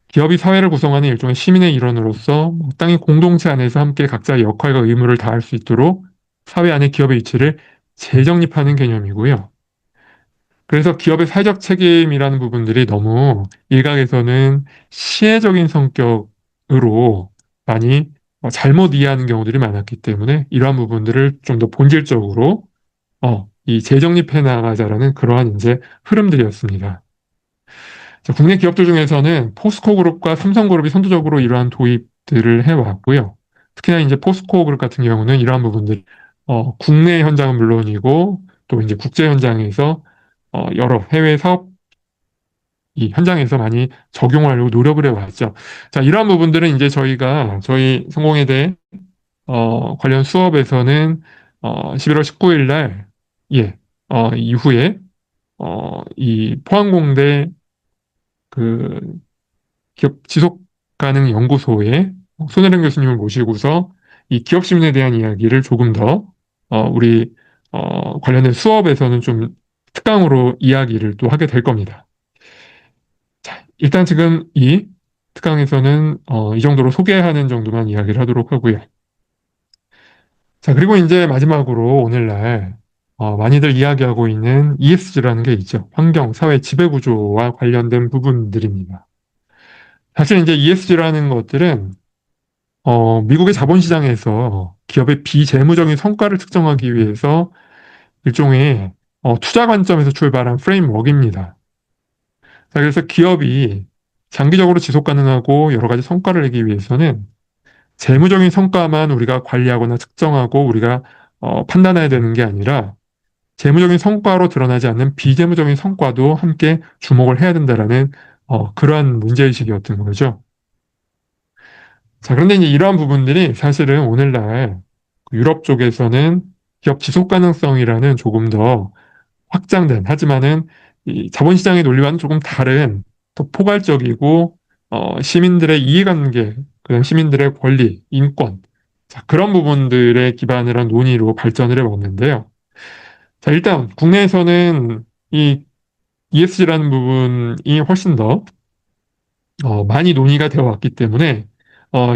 기업이 사회를 구성하는 일종의 시민의 일원으로서 땅의 공동체 안에서 함께 각자의 역할과 의무를 다할 수 있도록 사회 안에 기업의 위치를 재정립하는 개념이고요. 그래서 기업의 사회적 책임이라는 부분들이 너무 일각에서는 시혜적인 성격으로 많이 잘못 이해하는 경우들이 많았기 때문에 이러한 부분들을 좀 더 본질적으로 이 재정립해 나가자라는 그러한 이제 흐름들이었습니다. 자, 국내 기업들 중에서는 포스코 그룹과 삼성 그룹이 선두적으로 이러한 도입들을 해왔고요. 특히나 이제 포스코 그룹 같은 경우는 이러한 부분들, 국내 현장은 물론이고 또 이제 국제 현장에서 여러 해외 사업 이 현장에서 많이 적용하려고 노력을 해왔죠. 자, 이러한 부분들은 이제 저희가 저희 성공에 대해 관련 수업에서는 11월 19일 날 예, 이후에 이 포항공대 그 기업 지속 가능 연구소에 손혜령 교수님을 모시고서 이 기업 시민에 대한 이야기를 조금 더 우리 관련된 수업에서는 좀 특강으로 이야기를 또 하게 될 겁니다. 자, 일단 지금 이 특강에서는 이 정도로 소개하는 정도만 이야기를 하도록 하고요. 자, 그리고 이제 마지막으로 오늘날 많이들 이야기하고 있는 ESG라는 게 있죠. 환경, 사회, 지배구조와 관련된 부분들입니다. 사실 이제 ESG라는 것들은 미국의 자본시장에서 기업의 비재무적인 성과를 측정하기 위해서 일종의 투자 관점에서 출발한 프레임워크입니다. 자, 그래서 기업이 장기적으로 지속 가능하고 여러 가지 성과를 내기 위해서는 재무적인 성과만 우리가 관리하거나 측정하고 우리가 판단해야 되는 게 아니라 재무적인 성과로 드러나지 않는 비재무적인 성과도 함께 주목을 해야 된다라는 그러한 문제의식이었던 거죠. 자, 그런데 이제 이러한 부분들이 사실은 오늘날 유럽 쪽에서는 기업 지속 가능성이라는 조금 더 확장된, 하지만은 이 자본시장의 논리와는 조금 다른, 더 포괄적이고, 시민들의 이해관계, 그다음 시민들의 권리, 인권, 자, 그런 부분들에 기반을 한 논의로 발전을 해왔는데요. 자, 일단 국내에서는 이 ESG라는 부분이 훨씬 더 많이 논의가 되어 왔기 때문에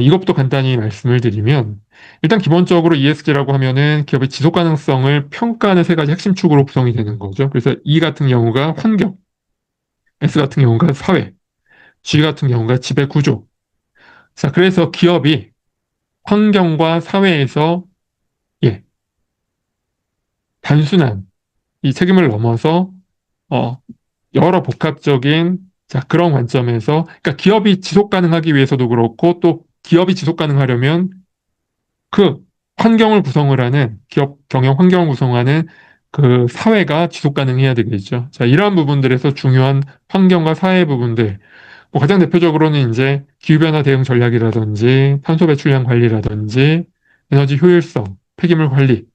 이것부터 간단히 말씀을 드리면 일단 기본적으로 ESG라고 하면은 기업의 지속 가능성을 평가하는 세 가지 핵심 축으로 구성이 되는 거죠. 그래서 E 같은 경우가 환경, S 같은 경우가 사회, G 같은 경우가 지배 구조. 자, 그래서 기업이 환경과 사회에서 예, 단순한 이 책임을 넘어서 어, 여러 복합적인 자, 그런 관점에서 그러니까 기업이 지속 가능하기 위해서도 그렇고 또 기업이 지속 가능하려면 그 환경을 구성을 하는 기업 경영 환경을 구성하는 그 사회가 지속 가능해야 되겠죠. 자, 이러한 부분들에서 중요한 환경과 사회 부분들 뭐 가장 대표적으로는 이제 기후변화 대응 전략이라든지 탄소 배출량 관리라든지 에너지 효율성, 폐기물 관리.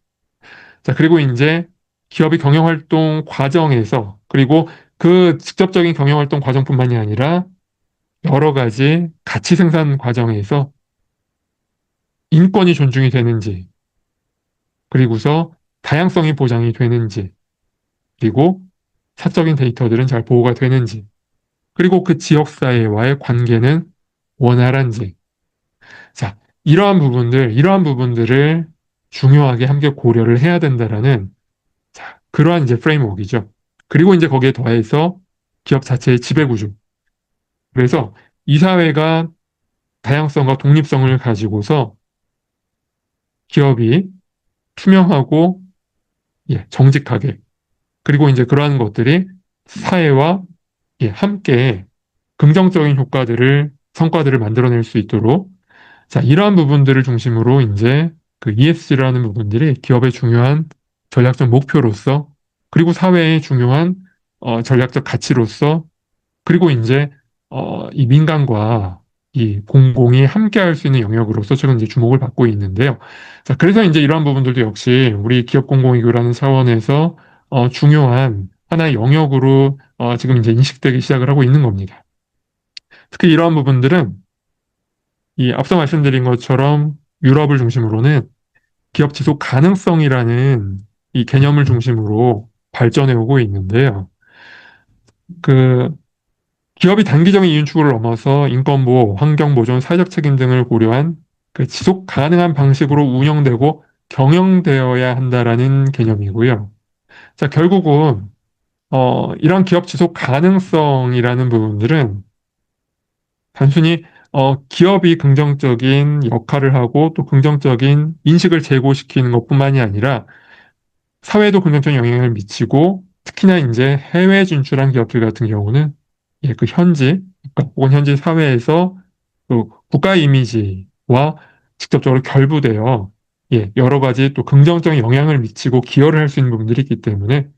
자, 그리고 이제 기업이 경영 활동 과정에서 그리고 그 직접적인 경영 활동 과정뿐만이 아니라 여러 가지 가치 생산 과정에서 인권이 존중이 되는지, 그리고서 다양성이 보장이 되는지, 그리고 사적인 데이터들은 잘 보호가 되는지, 그리고 그 지역사회와의 관계는 원활한지. 자, 이러한 부분들을 중요하게 함께 고려를 해야 된다라는, 자, 그러한 이제 프레임워크이죠. 그리고 이제 거기에 더해서 기업 자체의 지배구조. 그래서 이 사회가 다양성과 독립성을 가지고서 기업이 투명하고 예, 정직하게 그리고 이제 그러한 것들이 사회와 함께 긍정적인 성과들을 만들어낼 수 있도록 자, 이러한 부분들을 중심으로 이제 그 ESG라는 부분들이 기업의 중요한 전략적 목표로서 그리고 사회의 중요한 전략적 가치로서 그리고 이제 이 민간과 이 공공이 함께 할 수 있는 영역으로서 최근 이제 주목을 받고 있는데요. 자, 그래서 이제 이러한 부분들도 역시 우리 기업 공공의교라는 차원에서 중요한 하나의 영역으로 지금 이제 인식되기 시작을 하고 있는 겁니다. 특히 이러한 부분들은 이 앞서 말씀드린 것처럼 유럽을 중심으로는 기업 지속 가능성이라는 이 개념을 중심으로 발전해 오고 있는데요. 그 기업이 단기적인 이윤 추구를 넘어서 인권보호, 환경보존, 사회적 책임 등을 고려한 그 지속 가능한 방식으로 운영되고 경영되어야 한다라는 개념이고요. 자, 결국은 이런 기업 지속 가능성이라는 부분들은 단순히 기업이 긍정적인 역할을 하고 또 긍정적인 인식을 제고시키는 것뿐만이 아니라 사회에도 긍정적인 영향을 미치고 특히나 이제 해외 진출한 기업들 같은 경우는 그 현지 혹은 현지 사회에서 그 국가 이미지와 직접적으로 결부되어 여러 가지 또 긍정적인 영향을 미치고 기여를 할 수 있는 부분들이 있기 때문에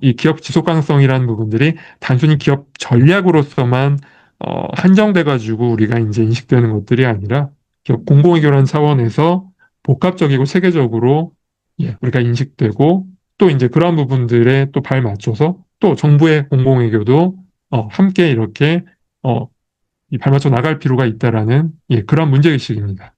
이 기업 지속 가능성이라는 부분들이 단순히 기업 전략으로서만 한정돼 가지고 우리가 이제 인식되는 것들이 아니라 기업 공공의교라는 차원에서 복합적이고 체계적으로 우리가 인식되고 또 이제 그러한 부분들에 또 발맞춰서 또 정부의 공공의교도 함께 이렇게 어, 이 발맞춰 나갈 필요가 있다라는 그런 문제의식입니다.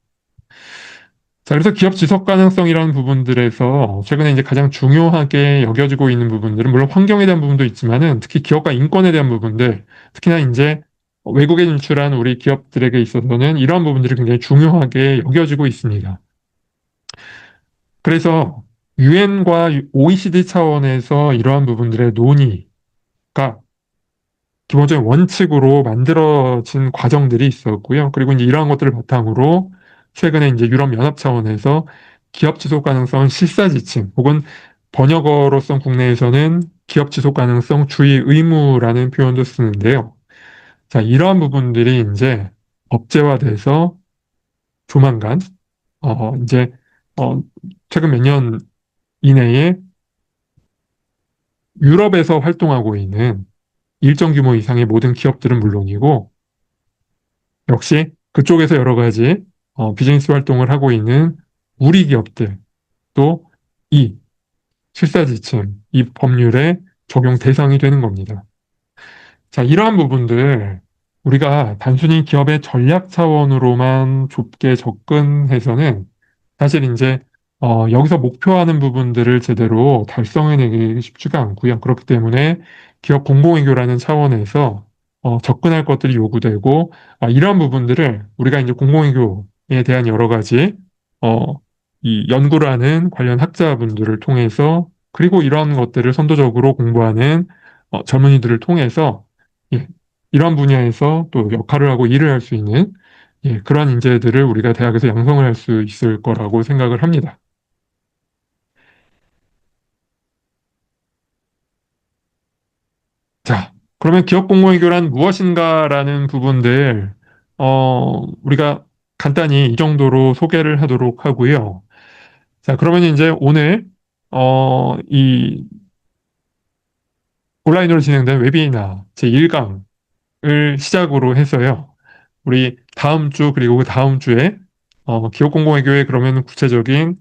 자, 그래서 기업 지속 가능성이라는 부분들에서 최근에 이제 가장 중요하게 여겨지고 있는 부분들은 물론 환경에 대한 부분도 있지만은 특히 기업과 인권에 대한 부분들, 특히나 이제 외국에 진출한 우리 기업들에게 있어서는 이러한 부분들이 굉장히 중요하게 여겨지고 있습니다. 그래서 유엔과 OECD 차원에서 이러한 부분들의 논의가 기본적인 원칙으로 만들어진 과정들이 있었고요. 그리고 이제 이러한 것들을 바탕으로 최근에 이제 유럽연합 차원에서 기업 지속 가능성 실사 지침 혹은 번역어로선 국내에서는 기업 지속 가능성 주의 의무라는 표현도 쓰는데요. 자, 이러한 부분들이 이제 법제화돼서 조만간 이제 어, 최근 몇 년 이내에 유럽에서 활동하고 있는 일정 규모 이상의 모든 기업들은 물론이고 역시 그쪽에서 여러 가지 비즈니스 활동을 하고 있는 우리 기업들도 이 실사지침, 이 법률의 적용 대상이 되는 겁니다. 자, 이러한 부분들 우리가 단순히 기업의 전략 차원으로만 좁게 접근해서는 사실 이제 여기서 목표하는 부분들을 제대로 달성해내기 쉽지가 않고요. 그렇기 때문에 기업 공공외교라는 차원에서 접근할 것들이 요구되고 이러한 부분들을 우리가 이제 공공외교에 대한 여러 가지 어, 이 연구를 하는 관련 학자분들을 통해서 그리고 이러한 것들을 선도적으로 공부하는 전문의들을 통해서 이러한 분야에서 또 역할을 하고 일을 할 수 있는 그러한 인재들을 우리가 대학에서 양성을 할 수 있을 거라고 생각을 합니다. 자, 그러면 기업 공공외교란 무엇인가라는 부분들, 우리가 간단히 이 정도로 소개를 하도록 하고요. 자, 그러면 이제 오늘, 이 온라인으로 진행된 웨비나 제1강을 시작으로 해서요. 우리 다음 주, 그리고 그 다음 주에, 기업 공공외교의 그러면 구체적인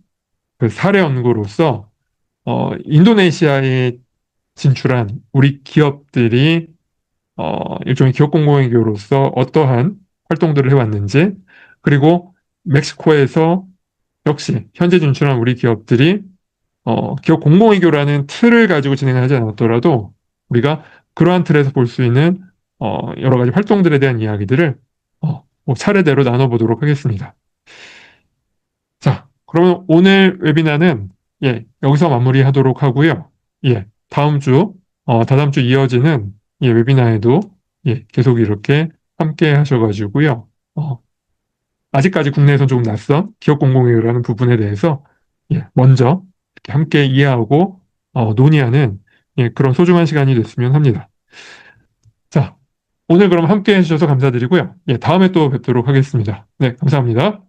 그 사례 연구로서, 인도네시아에 진출한 우리 기업들이 일종의 기업 공공외교로서 어떠한 활동들을 해왔는지, 그리고 멕시코에서 역시 현재 진출한 우리 기업들이 기업 공공외교라는 틀을 가지고 진행을 하지 않았더라도 우리가 그러한 틀에서 볼 수 있는 여러 가지 활동들에 대한 이야기들을 뭐 차례대로 나눠보도록 하겠습니다. 자, 그러면 오늘 웨비나는 여기서 마무리하도록 하고요. 다음 주, 다다음 주 이어지는 웨비나에도 계속 이렇게 함께 하셔가지고요. 아직까지 국내에선 조금 낯선 기업 공공회의라는 부분에 대해서 먼저 이렇게 함께 이해하고 논의하는 예, 그런 소중한 시간이 됐으면 합니다. 자, 오늘 그럼 함께 해주셔서 감사드리고요. 예, 다음에 또 뵙도록 하겠습니다. 네, 감사합니다.